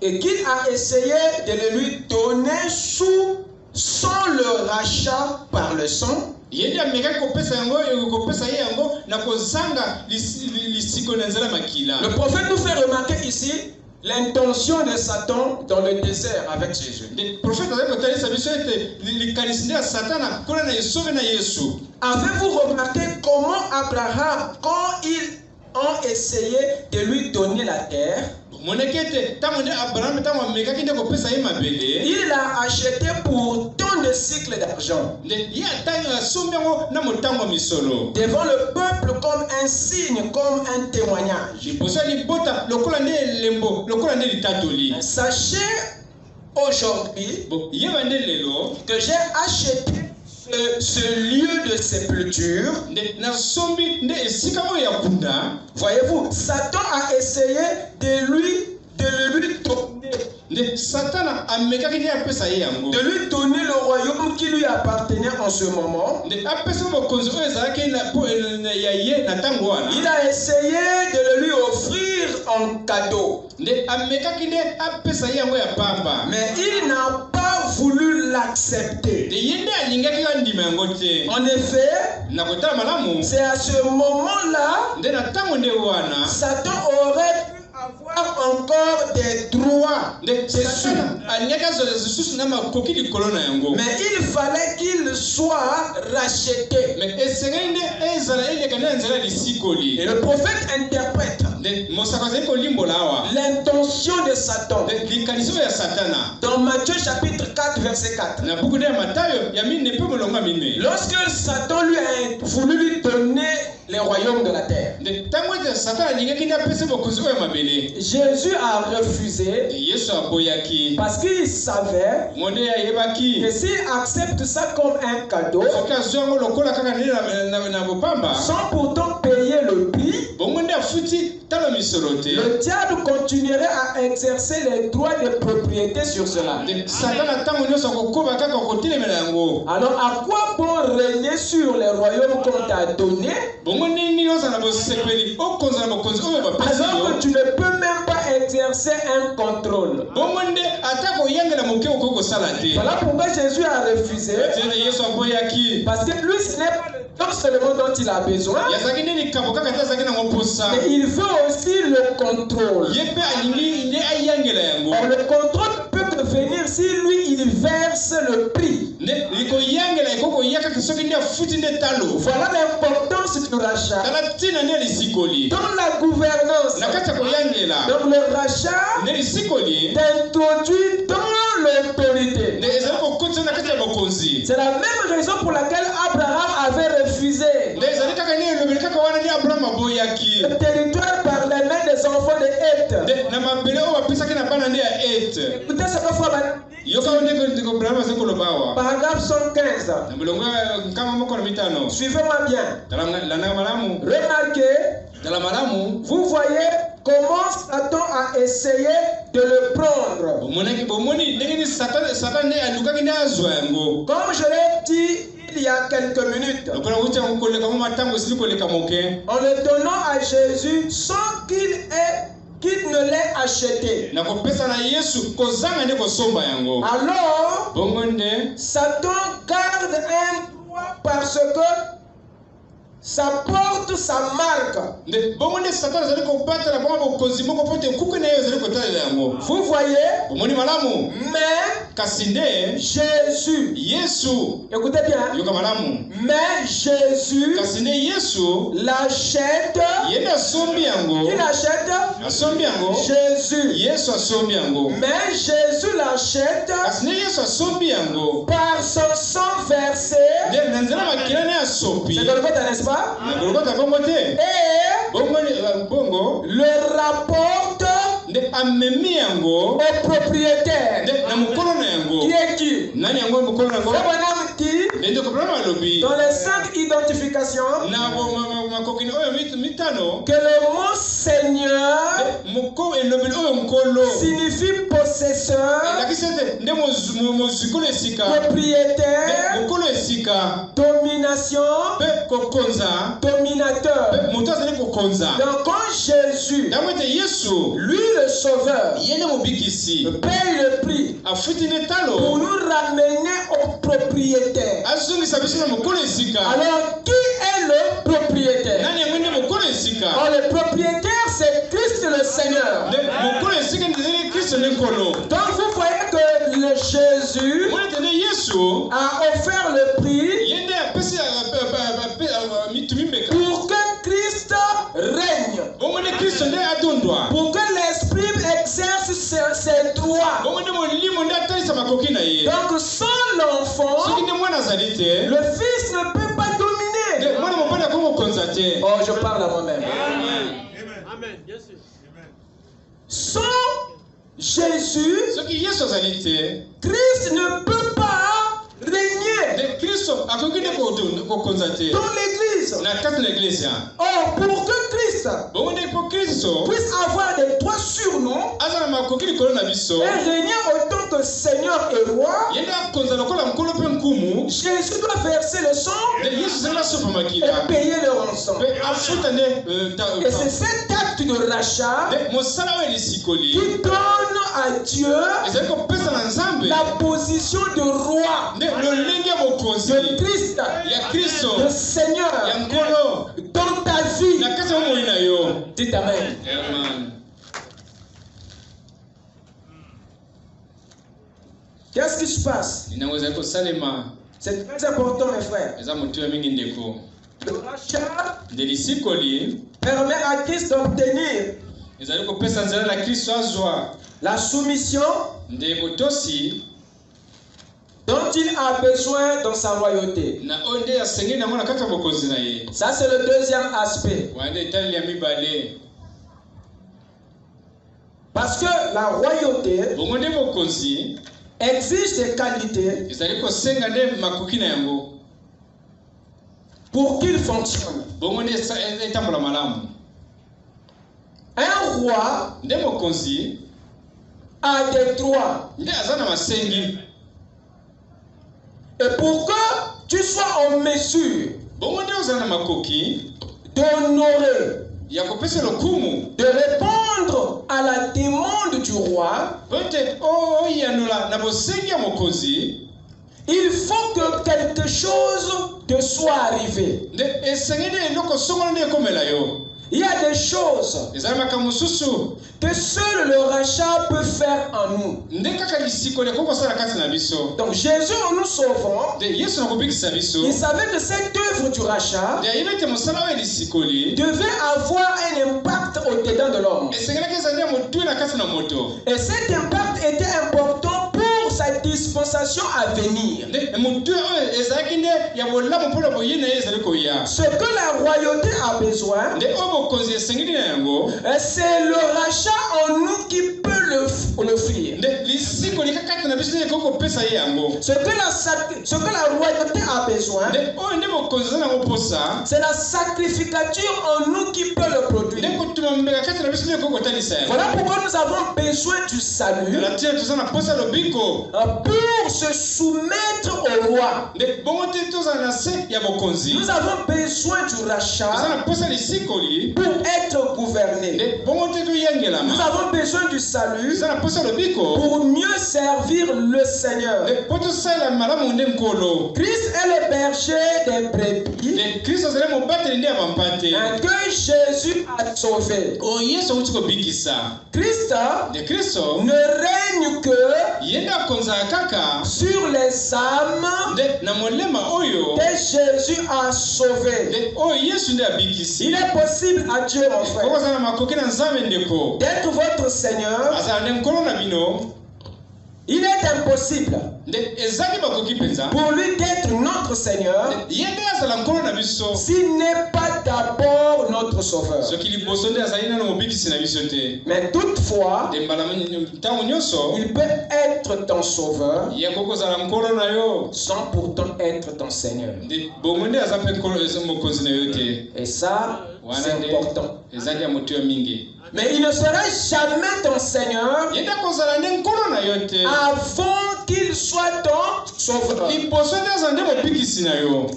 Et qu'il a essayé de le lui donner sans le rachat par le sang. Le prophète nous fait remarquer ici l'intention de Satan dans le désert avec Jésus. Avez-vous remarqué comment Abraham, quand ils ont essayé de lui donner la terre, il l'a acheté pour tant de cycles d'argent devant le peuple comme un signe, comme un témoignage. Sachez aujourd'hui que j'ai acheté ce lieu de sépulture. Voyez-vous, Satan a essayé de lui donner. De lui donner le royaume qui lui appartenait en ce moment. Il a essayé de le lui offrir en cadeau. Mais il n'a pas voulu l'accepter. En effet, c'est à ce moment-là Satan aurait pu avoir encore des droits dessus. Mais il fallait qu'il soit racheté. Et le prophète interprète l'intention de Satan dans Matthieu chapitre 4 verset 4. Lorsque Satan lui a voulu lui donner les royaumes de la terre, Jésus a refusé parce qu'il savait que s'il accepte ça comme un cadeau sans pourtant payer le prix, le diable continuerait à exercer les droits de propriété sur cela. Alors à quoi bon régner sur les royaumes qu'on t'a donné alors que tu ne peux même pas exercer un contrôle? Voilà pourquoi Jésus a refusé, parce que lui ce n'est pas le temps seulement dont il a besoin, mais il veut aussi le contrôle. Or, le contrôle peut venir si lui il verse le prix. Voilà l'importance du rachat dans la gouvernance. Donc le rachat t'introduit dans l'autorité. C'est la même raison pour laquelle Abraham avait refusé le territoire par les mains des enfants de Heth. Écoutez ce que Frère paragraphe 115. Suivez-moi bien. Remarquez, vous voyez comment Satan a essayé de le prendre. Comme je l'ai dit il y a quelques minutes, en le donnant à Jésus sans qu'il ne l'ait acheté. Alors, Satan garde un droit parce que ça porte sa marque. Vous voyez, mais Jésus, écoutez bien, mais Jésus l'achète. Il achète Jésus. Mais Jésus l'achète par son sang versé. C'est Golgotha, n'est-ce pas? Et le rapporte au propriétaire. Qui est qui? dit dans les 5 identifications que le mot Seigneur signifie possesseur, propriétaire, domination, dominateur. Donc quand Jésus, lui le sauveur, paye le prix pour nous ramener au propriétaire. Alors qui est le propriétaire? Oh, le propriétaire c'est Christ le Seigneur. Donc vous voyez que le Jésus a offert le prix pour que Christ règne, pour que l'Esprit exerce ses droits. Donc sans l'enfant, le Fils ne peut pas dominer. Oh, je parle à moi-même. Amen. Bien sûr. Sans Jésus, Christ ne peut pas régner dans l'église. Or, pour que Christ puisse avoir des trois surnoms et régner autant que Seigneur et Roi, Jésus doit verser le sang et payer le rançon. Et c'est cet acte de rachat qui donne à Dieu la position de roi, de Christ, de Seigneur dans ta vie. Dites Amen. Qu'est-ce qui se passe? C'est très important, mes frères. Le rachat permet à Christ d'obtenir la soumission dont il a besoin dans sa royauté. Ça, c'est le deuxième aspect. Parce que la royauté exige des qualités pour qu'il fonctionne. Un roi a des droits. Et pour que tu sois en mesure d'honorer, de répondre à la demande du roi, il faut que quelque chose te soit arrivé. Il y a des choses que seul le rachat peut faire en nous. Donc Jésus, en nous sauvant, il savait que cette œuvre du rachat devait avoir un impact au-dedans de l'homme. Et cet impact était important pour sa dispensation à venir. Ce que la royauté a besoin, c'est le rachat en nous qui peut l'offrir. Ce que la royauté a besoin, c'est la sacrificature en nous qui peut le produire. Voilà pourquoi nous avons besoin du salut pour se soumettre au roi. Nous avons besoin du rachat pour être gouverné. Nous avons besoin du salut pour mieux servir le Seigneur. Christ est le berger des brebis que Jésus a sauvé. Christ ne règne que sur les âmes que Jésus a sauvées. Il est possible à Dieu, mon frère, d'être votre Seigneur Il est impossible pour lui d'être notre Seigneur s'il n'est pas d'abord notre Sauveur. Mais toutefois, il peut être ton Sauveur sans pourtant être ton Seigneur. Et ça, c'est important. Mais il ne sera jamais ton Seigneur avant qu'il soit ton Sauveur.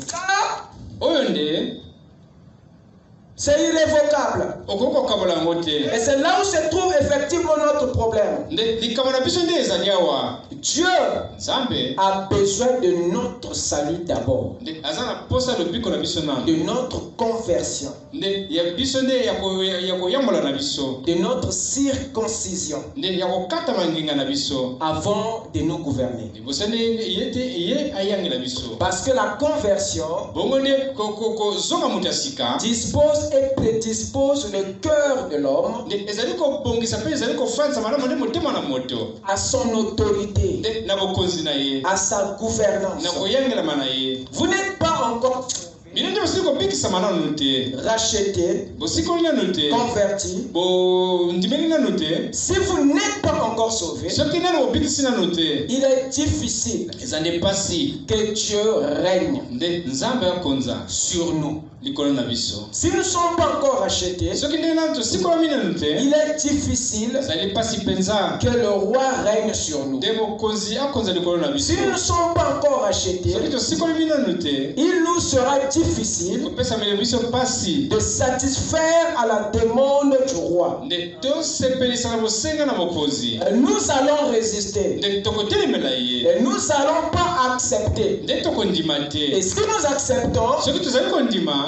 Ça, c'est irrévocable. Et c'est là où se trouve effectivement notre problème. Dieu a besoin de notre salut d'abord, de notre conversion, de notre circoncision avant de nous gouverner. Parce que la conversion dispose et prédispose le cœur de l'homme à son autorité, à sa gouvernance. Vous n'êtes pas encore racheté, converti. Si vous n'êtes pas encore sauvé, il est difficile que Dieu règne sur nous. Si nous ne sommes pas encore rachetés, il est difficile que le roi règne sur nous. Si nous ne sommes pas encore rachetés, il nous sera difficile de satisfaire à la demande du roi. Nous allons résister et nous n'allons pas accepter. Et si nous acceptons,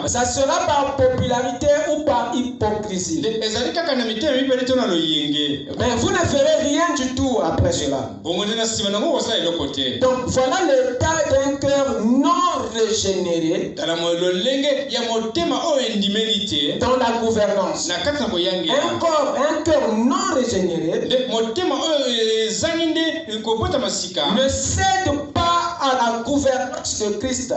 ça sera par popularité ou par hypocrisie. Mais vous ne ferez rien du tout après cela. Donc voilà l'état d'un cœur non régénéré dans la gouvernance. Un cœur non régénéré ne cède pas à la gouvernance de Christ.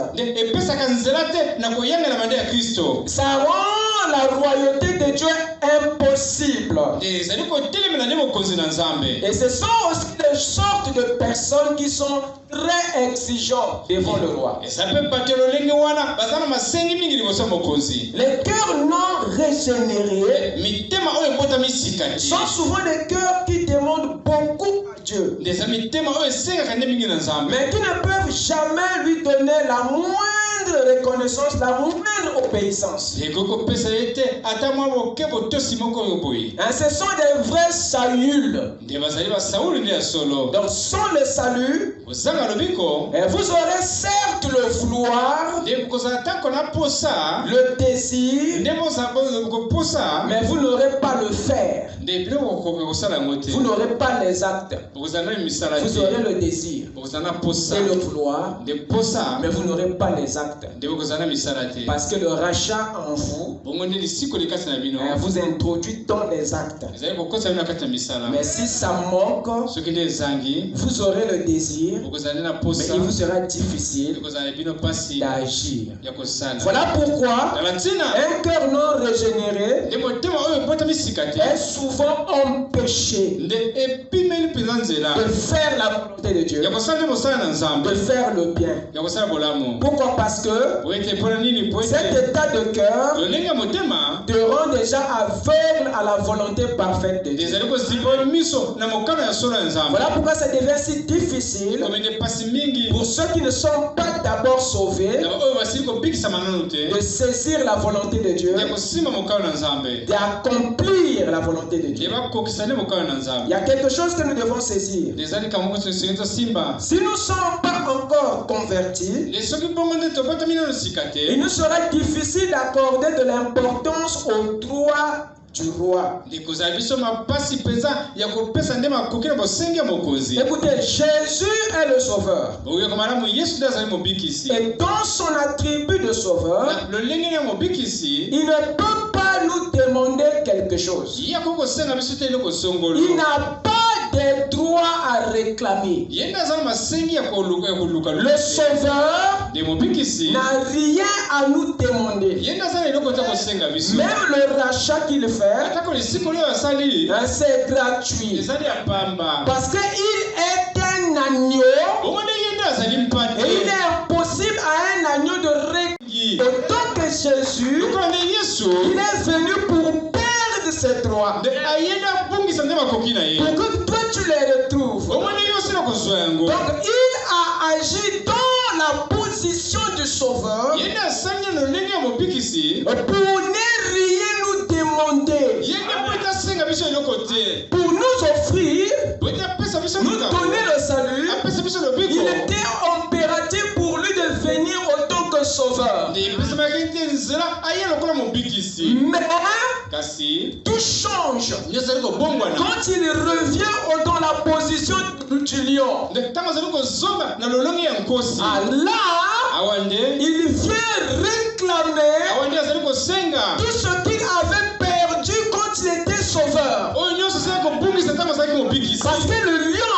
Ça rend la royauté de Dieu impossible. Et ce sont aussi des sortes de personnes qui sont très exigeantes devant le roi. Les cœurs non régénérés sont souvent des cœurs qui demandent beaucoup à Dieu, mais qui ne peuvent jamais lui donner la moindre reconnaissance, la moindre obéissance. Ce sont des vrais Saül. Donc sans le salut, vous aurez certes le vouloir, le désir, mais vous n'aurez pas le faire. Vous n'aurez pas les actes. Vous aurez le désir et le vouloir, mais vous n'aurez pas les actes. Parce que le rachat en vous vous introduit dans les actes. Mais si ça manque, vous aurez le désir, mais il vous sera difficile d'agir. Voilà pourquoi un cœur non régénéré est souvent empêché de faire la volonté de Dieu, de faire le bien. Pourquoi? Parce que cet état de cœur te rend déjà aveugle à la volonté parfaite de Dieu. Voilà pourquoi ça devient si difficile pour ceux qui ne sont pas d'abord sauvés de saisir la volonté de Dieu, d'accomplir la volonté de Dieu. Il y a quelque chose que nous devons saisir. Si nous ne sommes pas encore convertis, il nous sera difficile d'accorder de l'importance au droit du roi. Écoutez, Jésus est le sauveur. Et dans son attribut de sauveur, il ne peut pas nous demander quelque chose. Il n'a pas des droits à réclamer. Le Sauveur n'a rien à nous demander. Même le rachat qu'il fait, c'est gratuit. Parce qu'il est un agneau. Et il est impossible à un agneau de régler. Autant que Jésus, il est venu pour perdre ses droits. Pour que toi tu les retrouves. Donc il a agi dans la position du Sauveur pour ne rien nous demander. Pour nous offrir, nous donner le salut. Il était impératif pour lui de venir autant que Sauveur. Mais tout change quand il revient dans la position du lion. Il vient réclamer tout ce qu'il avait perdu quand il était Sauveur. Parce que le lion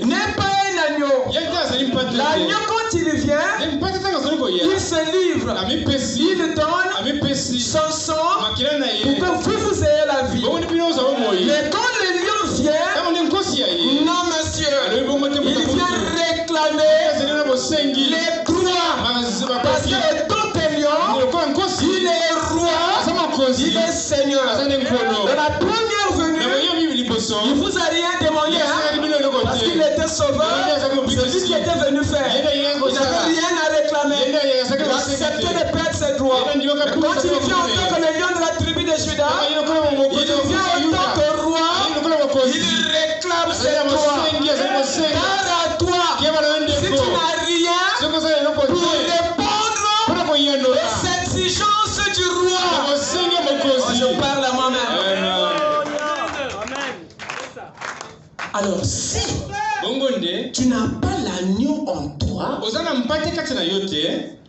n'est pas un agneau. L'agneau, quand il vient, il se livre. Il donne son sang pour que vous ayez la vie. Mais quand le lion vient, non monsieur, il vient réclamer les droits. Parce que étant un lion, il est roi, il est seigneur. De la première venue, il ne vous a rien demandé, parce qu'il était sauveur. C'est lui qui était venu faire. Il n'avait rien à réclamer. Il acceptait de perdre ses droits. Quand il vient en tant que le lion de la tribu de Juda, il vient en tant que roi. Il réclame ses droits. Car à toi, si tu n'as rien pour répondre à cette exigence du roi, je parle à moi-même. Alors si tu n'as pas l'agneau en toi, il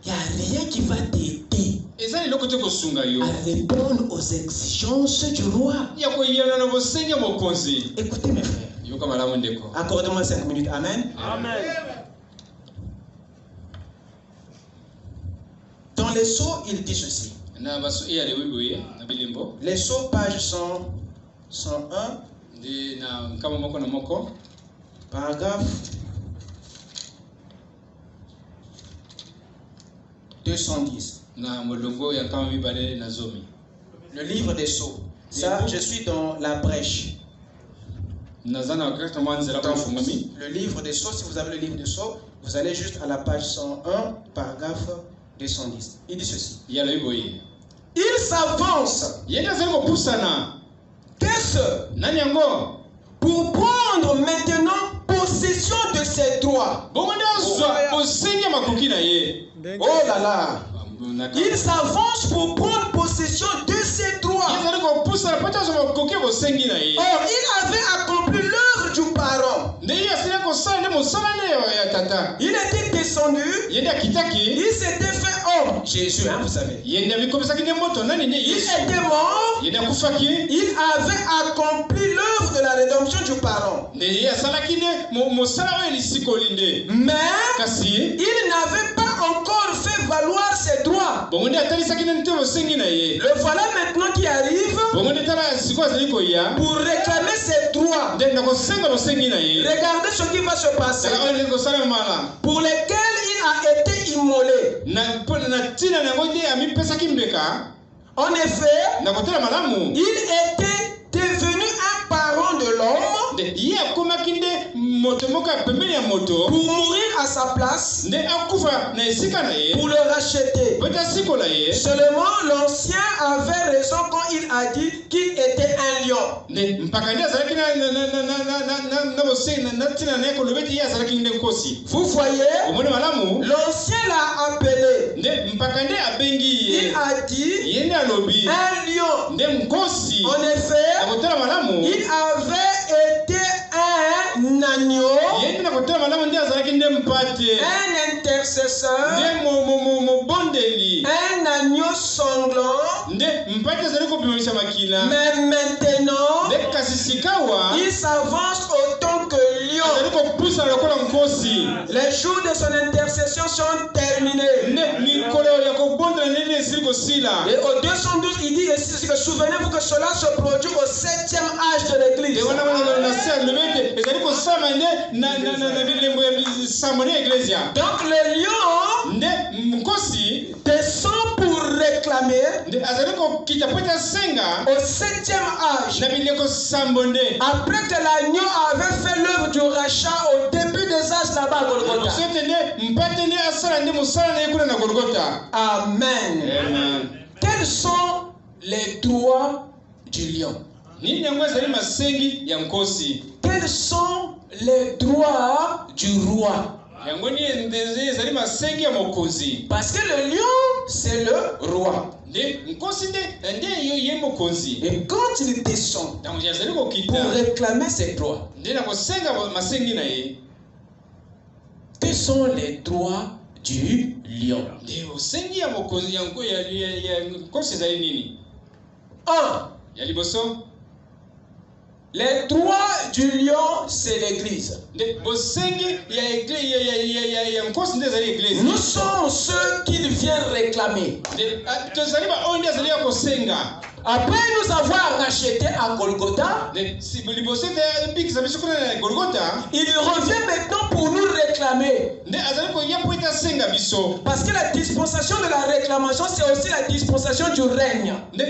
n'y a rien qui va t'aider à répondre aux exigences du roi. Écoutez mes frères, accordez-moi 5 minutes. Amen. Amen. Dans les Sceaux, il dit ceci. Les Sceaux, page 101, paragraphe 210. Le livre des Sceaux. Ça, je suis dans la brèche. Le livre des Sceaux, si vous avez le livre des Sceaux, vous allez juste à la page 101, paragraphe 210. Il dit ceci. Il s'avance. Qu'est-ce pour prendre maintenant possession de ses droits. Oh là là. Il s'avance pour prendre possession de ses droits. Or, il avait accompli l'œuvre du parent. Il était descendu. Il s'était fait homme. Jésus, hein, vous savez. Il était mort. Il avait accompli l'œuvre de la rédemption du parent. Mais il n'avait pas encore fait valoir ses droits. Le voilà maintenant qui arrive pour réclamer ses droits. Regardez ce qui va se passer. Pour lesquels il a été immolé. En effet, il était devenu un parent de l'homme pour mourir à sa place, pour le racheter. Seulement l'ancien avait raison quand il a dit qu'il était un lion. Vous voyez, l'ancien l'a appelé. Il a dit un lion. En effet, il avait été un agneau, un intercesseur, un agneau sanglant. Mais maintenant, il s'avance autant que lion. Les jours de son intercession sont terminés. Et au 212, il dit ici que souvenez-vous que cela se produit au 7e âge de l'Église. Donc le lion descend pour réclamer au 7e âge. Après que l'agneau avait fait l'œuvre du rachat au début des âges là-bas à Golgotha. Amen. Quels sont les droits du lion? Quels sont les droits du roi? Parce que le lion, c'est le roi. Et quand il descend pour réclamer ses droits, quels sont les droits du lion? 1. Les droits du lion, c'est l'Église. Nous sommes ceux qu'il vient réclamer. Après nous avoir rachetés à Golgotha, il revient maintenant pour nous réclamer. Parce que la dispensation de la réclamation, c'est aussi la dispensation du règne. Il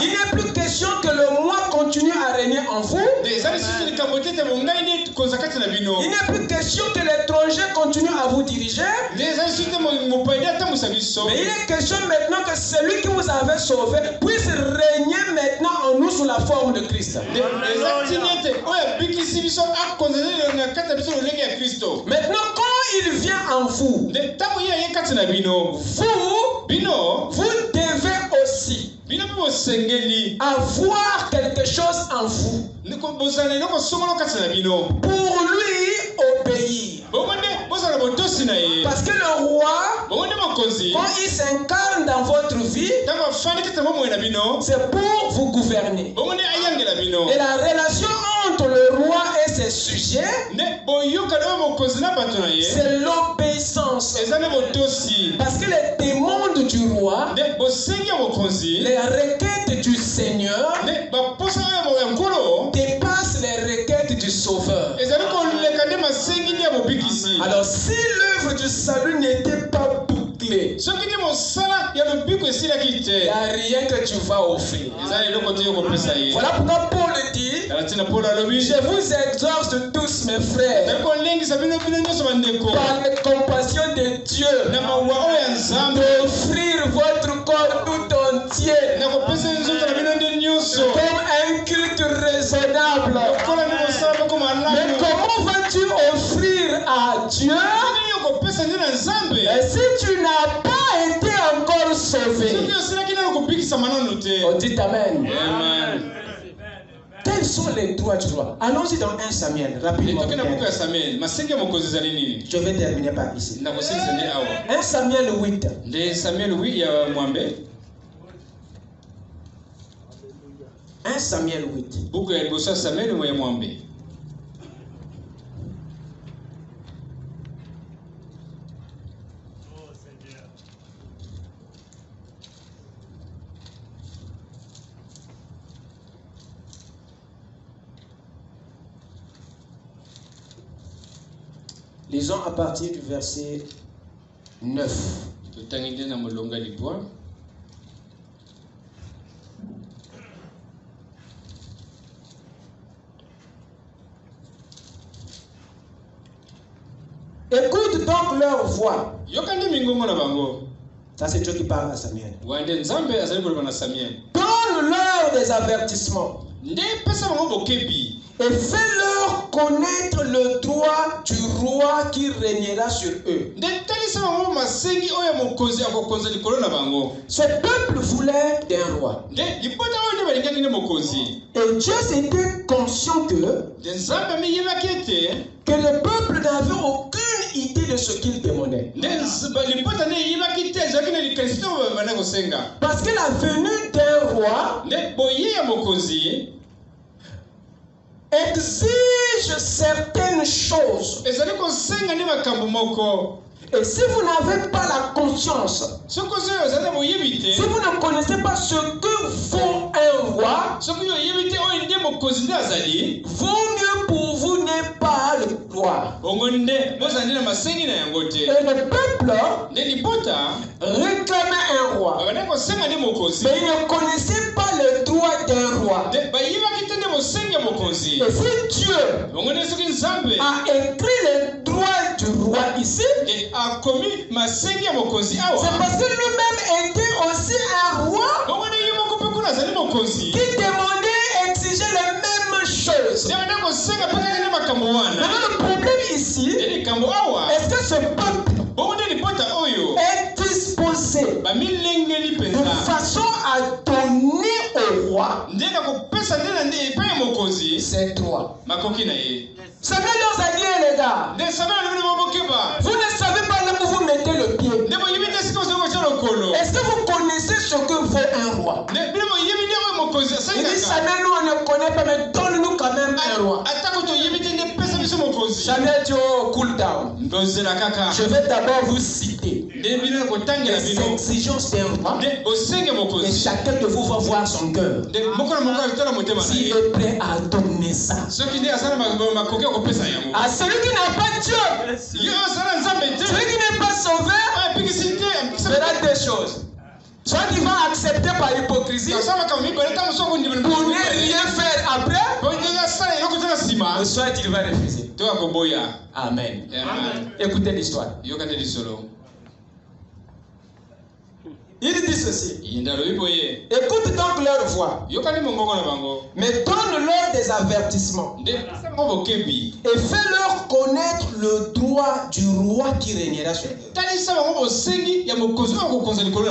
n'est plus question que le moi continue à régner en vous. Il n'est plus question que l'étranger continue à vous diriger. Mais il est question maintenant que celui qui vous avait sauvé puisse régner maintenant en nous sous la forme de Christ. Maintenant, quand il vient en vous, vous devez aussi avoir quelque chose en vous pour lui obéir. Parce que le roi, quand il s'incarne dans votre vie, c'est pour vous gouverner. Et la relation entre le roi et ses sujets, c'est l'obéissance. Parce que les demandes du roi, les requêtes du Seigneur dépassent les requêtes du Sauveur. Alors si l'œuvre du salut n'était pas bouclée, il n'y a rien que tu vas offrir. Voilà pourquoi Paul dit, je vous exhorte tous mes frères, par les compassions de Dieu, d'offrir votre corps tout entier comme un culte raisonnable. Mais comment vas-tu offrir à Dieu et si tu n'as pas été encore sauvé? On dit Amen. Quels sont les droits du roi? Allons-y dans 1 Samuel, rapidement. Je vais terminer par ici. 1 Samuel 8. 1 Samuel 8. Lisons à partir du verset 9. Écoute donc leur voix. Ça, c'est Dieu qui parle à Samuel. Donne-leur des avertissements. Et fais-leur connaître le droit du roi qui régnera sur eux. Ce peuple voulait d'un roi. Et Dieu était conscient que le peuple n'avait aucune idée de ce qu'il demandait. Parce que la venue d'un roi exige certaines choses. Et si vous n'avez pas la conscience, si vous ne connaissez pas ce que vaut un roi, vaut mieux pour vous n'est pas le roi. Et le peuple réclamait un roi, mais il ne connaissait pas le droit d'un roi. Et si Dieu a écrit le droit du roi ici, c'est parce que lui-même était aussi un roi qui demandait, exigeait les mêmes choses. Maintenant, le problème ici, est-ce que ce peuple est disposé de façon à donner au roi ses droits? Samuel leur a dit, les gars, vous ne savez pas là où vous mettez le pied. Est-ce que vous connaissez ce que vaut un roi? Il dit, Samuel, nous on ne connaît pas, mais donne-nous quand même un roi. Samuel dit, oh, cool down. Je vais d'abord vous citer les exigences d'un roi, et chacun de vous va voir son cœur s'il est prêt à donner ça. À celui qui n'a pas Dieu, celui qui n'est pas sauvé, fera des choses. Soit il va accepter par hypocrisie pour ne rien faire après, soit il va refuser. Amen. Écoutez l'histoire. Il dit ceci. Écoute donc leur voix, mais donne-leur des avertissements et fais-leur connaître le droit du roi qui régnera sur eux.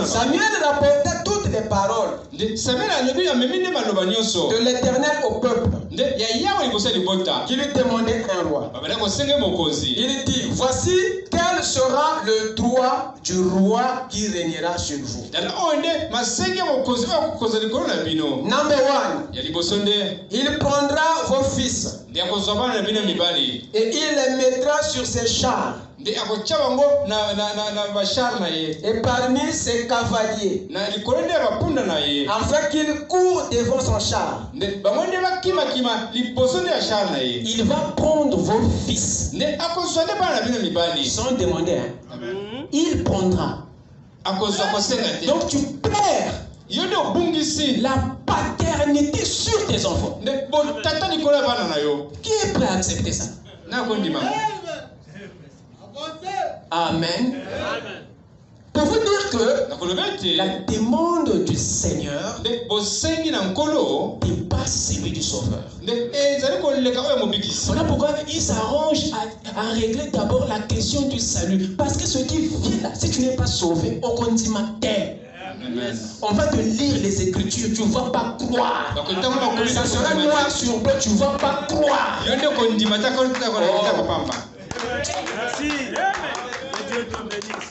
Samuel rapporta toutes les paroles de l'Éternel au peuple qui lui demandait un roi. Il dit, voici quel sera le droit du roi qui régnera sur vous. Number one, il prendra vos fils et il les mettra sur ses chars. Et parmi ses cavaliers, afin qu'ils courent devant son char. Il va prendre vos fils sans demander. Il prendra. Donc tu perds la paternité sur tes enfants. Qui est prêt à accepter ça? Amen. Pour vous dire que la demande du Seigneur dépasse celui du Sauveur. Voilà pourquoi il s'arrange à régler d'abord la question du salut. Parce que ce qui vient là, si tu n'es pas sauvé, au condimentaire, on va te lire les Écritures, tu ne vas pas croire. Ça sera noir sur blanc, tu ne vas pas croire. Merci. Dieu te bénisse.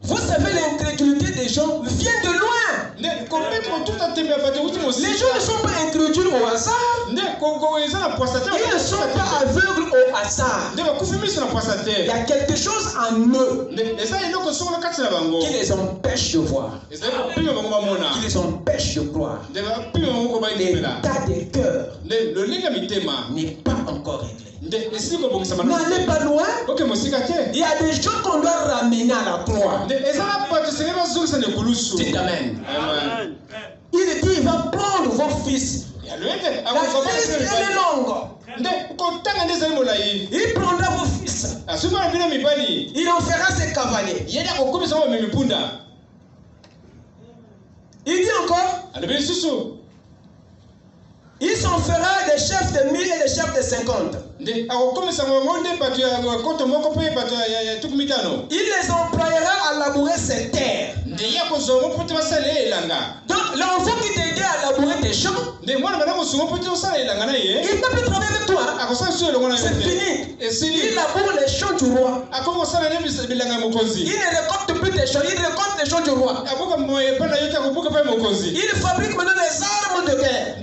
Vous savez, l'incrédulité des gens vient de loin. Les gens ne sont pas incrédules au hasard. Ils ne sont pas aveugles au hasard. Il y a quelque chose en eux qui les empêche de voir, qui les empêche de croire. L'état des cœurs n'est pas encore réglé. N'allez pas loin. Il y a des gens qu'on doit ramener à la croix. Dites amen. Il dit, il va prendre vos fils. La liste est longue. Il prendra vos fils. Il en fera ses cavaliers. Il dit encore, il s'en fera des chefs de 1000 et des chefs de 50. Il les employera à labourer ses terres. Donc l'enfant qui t'aidait à labourer tes champs, il ne peut plus travailler avec toi. C'est fini. Il laboure les champs du roi. Il ne récolte plus tes champs, il récolte niveau du roi. Il fabrique maintenant les armes de guerre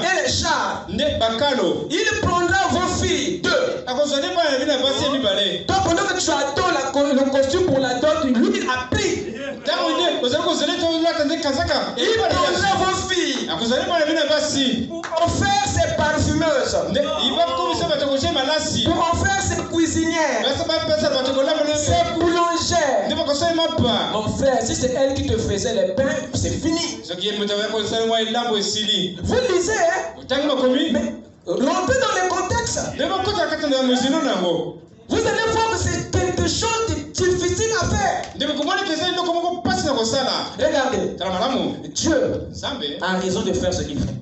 et les chars. Il prendra vos filles, deux. Toi, pendant que tu attends le costume pour la dot, lui il a pris. Il prendra vos filles pour en faire ses parfumeuses, pour en faire ses cuisinières, ses boulangères. Mon frère, si c'est elle qui te faisait les pains, c'est fini. Vous lisez, hein? Mais rompez dans les contextes. Vous allez voir que c'est quelque chose de difficile à faire. Regardez, Dieu a raison de faire ce qu'il fait.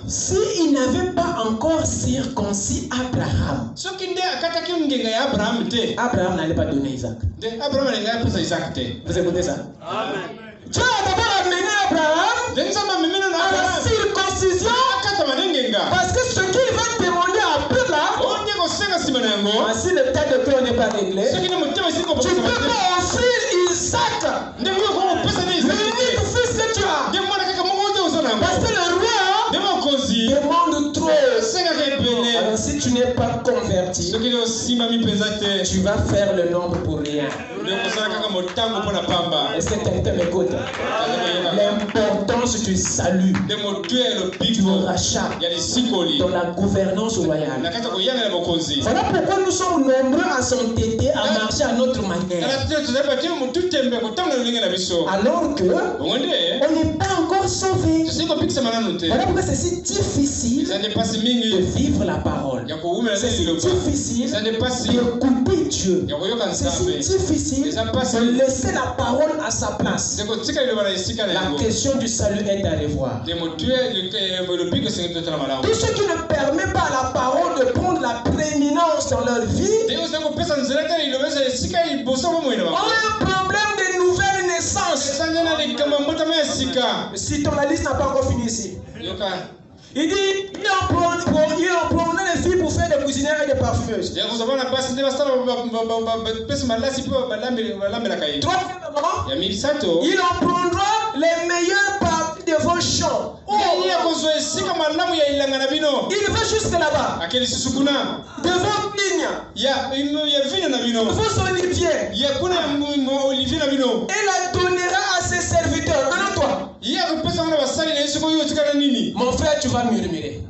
S'il n'avait pas encore circoncis Abraham, Abraham n'allait pas donner Isaac. Vous écoutez ça? Amen. Dieu a d'abord amené Abraham à la circoncision, parce que ce qu'il va demander après là, si le tas de cœur n'est pas réglé, tu ne peux pas offrir Isaac, l'unique fils que tu as, parce que le roi demande trop. Alors si tu n'es pas converti, tu vas faire le nombre pour rien. Est-ce que quelqu'un m'écoute? L'importance du salut, du rachat, dans la gouvernance royale. Voilà pourquoi nous sommes nombreux à s'entêter, à marcher à notre manière. Alors que on n'est pas encore sauvé. Voilà pourquoi c'est si difficile de vivre la parole. C'est si difficile d'écouter Dieu. C'est si difficile de laisser la parole à sa place. La question du salut est à revoir. Tout ce qui ne permet pas à la parole de prendre la prééminence dans leur vie ont un problème de nouvelle naissance. Si ton la liste n'a pas encore fini ici. Il dit, il en prendrait les filles pour faire des cuisinières et des parfumeuses. Il en prendra les meilleures parties de vos champs. Il va jusque là-bas. De vos vignes. Vos oliviers. Et la donnera à ses serviteurs. Maintenant toi. Mon frère, tu vas murmurer.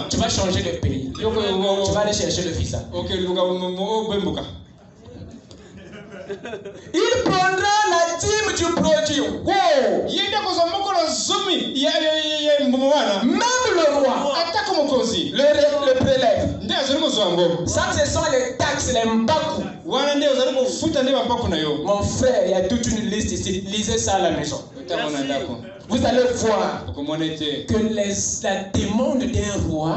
Tu vas changer de pays. Tu vas aller chercher le visa. Il prendra la dîme du produit. Wow. Même le roi le prélève. Ça, ce sont les taxes, les mbakou. Mon frère, il y a toute une liste ici. Lisez ça à la maison. Vous allez voir que la demande d'un roi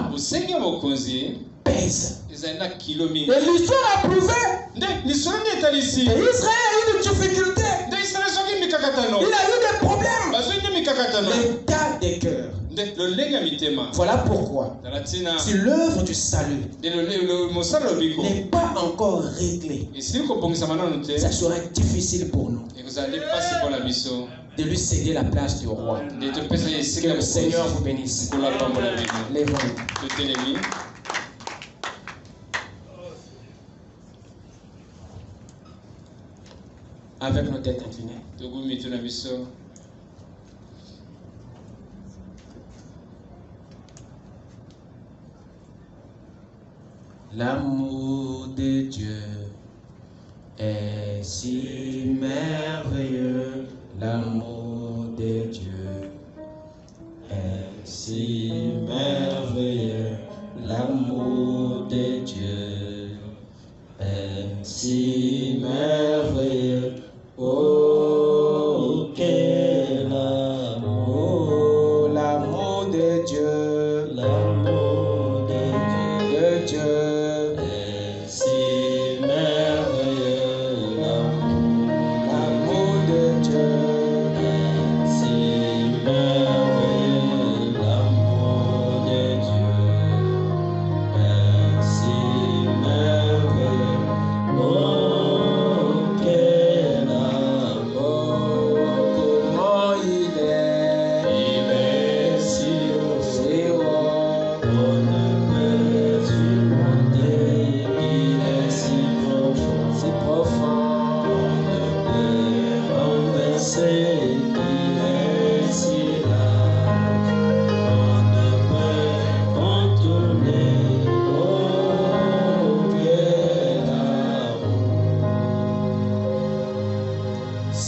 pèse. Et l'histoire a prouvé qu'Israël a eu des difficultés. Il a eu des problèmes. L'état des cœurs. Voilà pourquoi, si l'œuvre du salut n'est pas encore réglée, ça sera difficile pour nous de lui céder la place du roi. Que le Seigneur vous bénisse. Lève-nous. Avec nos têtes inclinées. L'amour de Dieu est si merveilleux. L'amour de Dieu est si merveilleux. L'amour de Dieu est si merveilleux. Oh, quel amour, l'amour de Dieu, l'amour de Dieu est si merveilleux, l'amour de Dieu est si merveilleux, l'amour de Dieu est si merveilleux. Oh,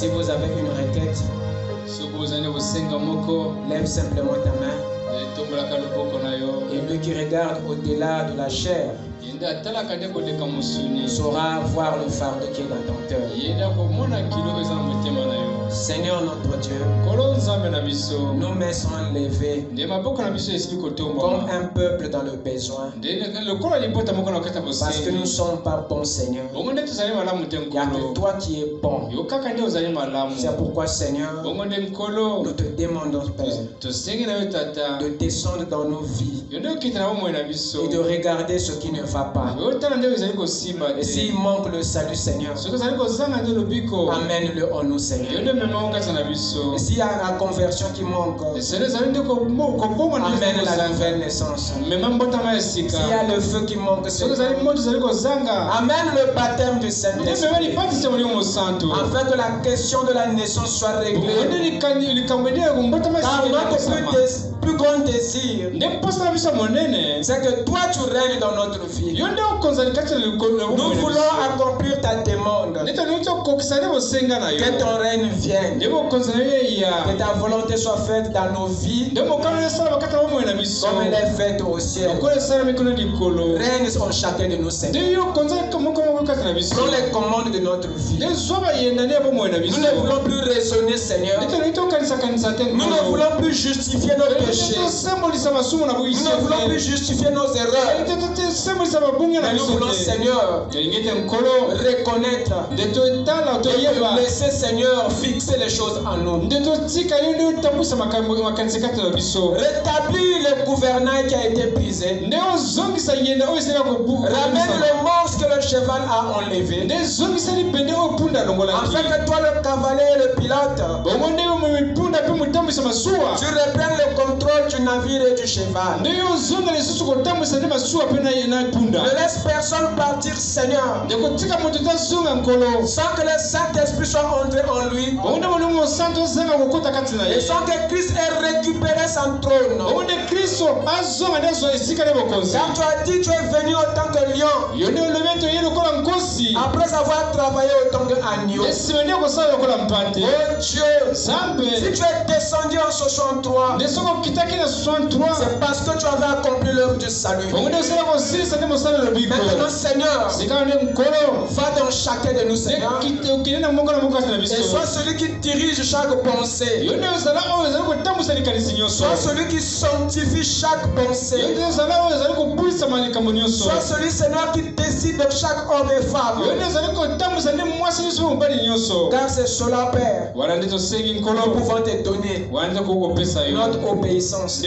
Si vous avez une requête, lève simplement ta main. Et lui qui regarde au-delà de la chair saura voir le fardeau qui est dans ton cœur. Seigneur notre Dieu, nos mains sont levées comme un peuple dans le besoin. Parce que nous ne sommes pas bons, Seigneur. Il n'y a que toi qui es bon. C'est pourquoi, Seigneur, nous te demandons, Père, de descendre dans nos vies et de regarder ce qui ne va pas. Et s'il manque le salut, Seigneur, amène-le en nous, Seigneur. Et s'il y a la conversion qui manque, amène la nouvelle naissance. S'il y a le feu qui manque, Seigneur, amène le baptême du Saint-Esprit, afin que la question de la naissance soit réglée. Car notre plus grand désir, c'est que toi tu règnes dans notre vie. Nous voulons accomplir ta demande. Que ton règne vienne. Que ta volonté soit faite dans nos vies comme elle est faite au ciel. Règne en chacun de nous, Seigneur. Prends les commandes de notre vie. Nous ne voulons plus raisonner, Seigneur. Nous ne voulons plus justifier nos péchés. Nous ne voulons plus justifier nos erreurs. Mais nous voulons, Seigneur, reconnaître et laisser, Seigneur, fixer les choses en nous. Rétablir le gouvernail qui a été brisé. Ramène le monstre que le cheval a enlevé. Afin que toi, le cavalier et le pilote, tu reprennes le contrôle du navire et du cheval. Ne laisse personne partir, Seigneur, sans que le Saint-Esprit soit entré en lui et sans que Christ ait récupéré son trône. Car tu as dit tu es venu autant que lion, après avoir travaillé autant que agneau. Oh Dieu, si tu es descendu en 63, c'est parce que tu avais accompli l'œuvre du salut. Maintenant, Seigneur, va dans chacun de nous, Seigneur, et sois celui qui dirige chaque pensée, sois celui qui sanctifie chaque pensée, sois celui, Seigneur, qui décide de chaque homme et femme. Car c'est cela, Père, nous pouvons te donner notre obéissance,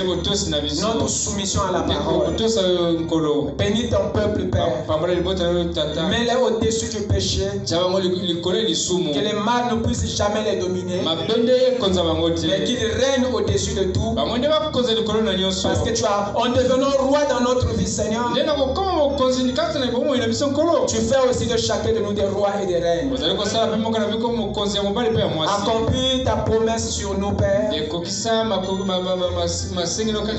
notre soumission à la parole. Bénis ton peuple, Père. Mets-les au-dessus du péché. Que les mal ne puissent jamais les dominer. Mais qu'ils règnent au-dessus de tout. Parce que tu as, en devenant roi dans notre vie, Seigneur, tu fais aussi de chacun de nous des rois et des reines. Accomplis ta promesse sur nous, Père.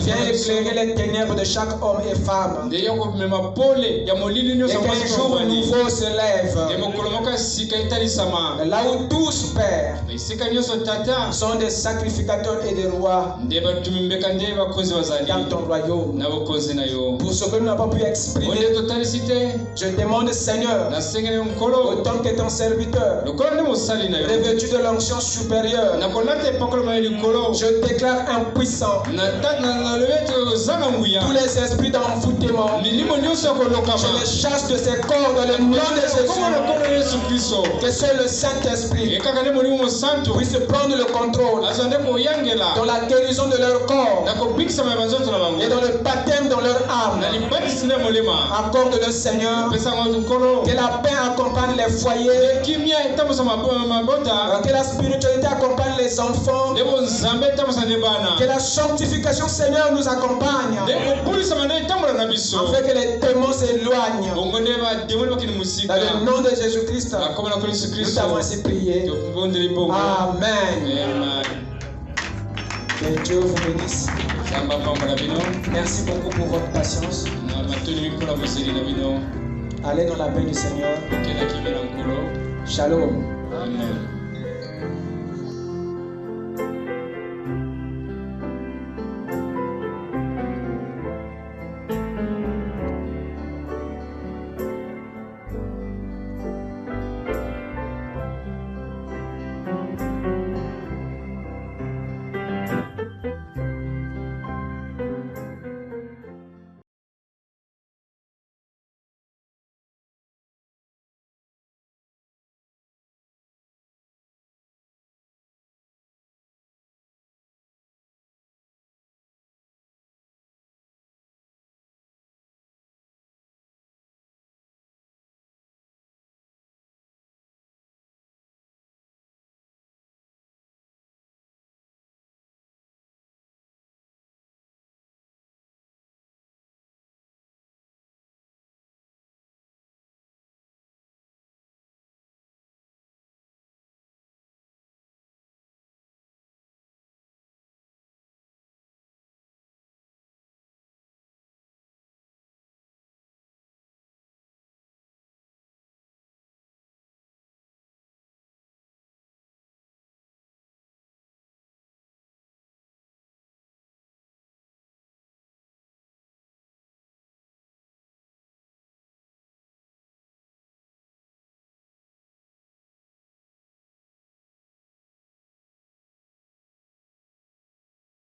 Viens éclairer les ténèbres de chaque homme et femme. Et qu'un jour nouveau se lève. Là où tous, Père, sont des sacrificateurs et des rois dans ton royaume. Pour ce que nous n'avons pas pu exprimer, je demande, Seigneur, autant que ton serviteur, revêtu de l'onction supérieure, je déclare impuissant tous les esprits d'envoûtement. Je les chasse de ces corps dans le nom de Jésus. Que seul le Saint-Esprit puisse prendre le contrôle dans la guérison de leur corps et dans le baptême dans leur âme. Accorde le Seigneur que la paix accompagne les foyers, que la spiritualité accompagne les enfants, que la sanctification, Seigneur, nous accompagne, afin que les démons s'éloignent. Dans le nom de Jésus-Christ, nous t'avons ainsi prié. Amen. Que Dieu vous bénisse. Merci beaucoup pour votre patience. Allez dans la paix du Seigneur. Shalom. Amen.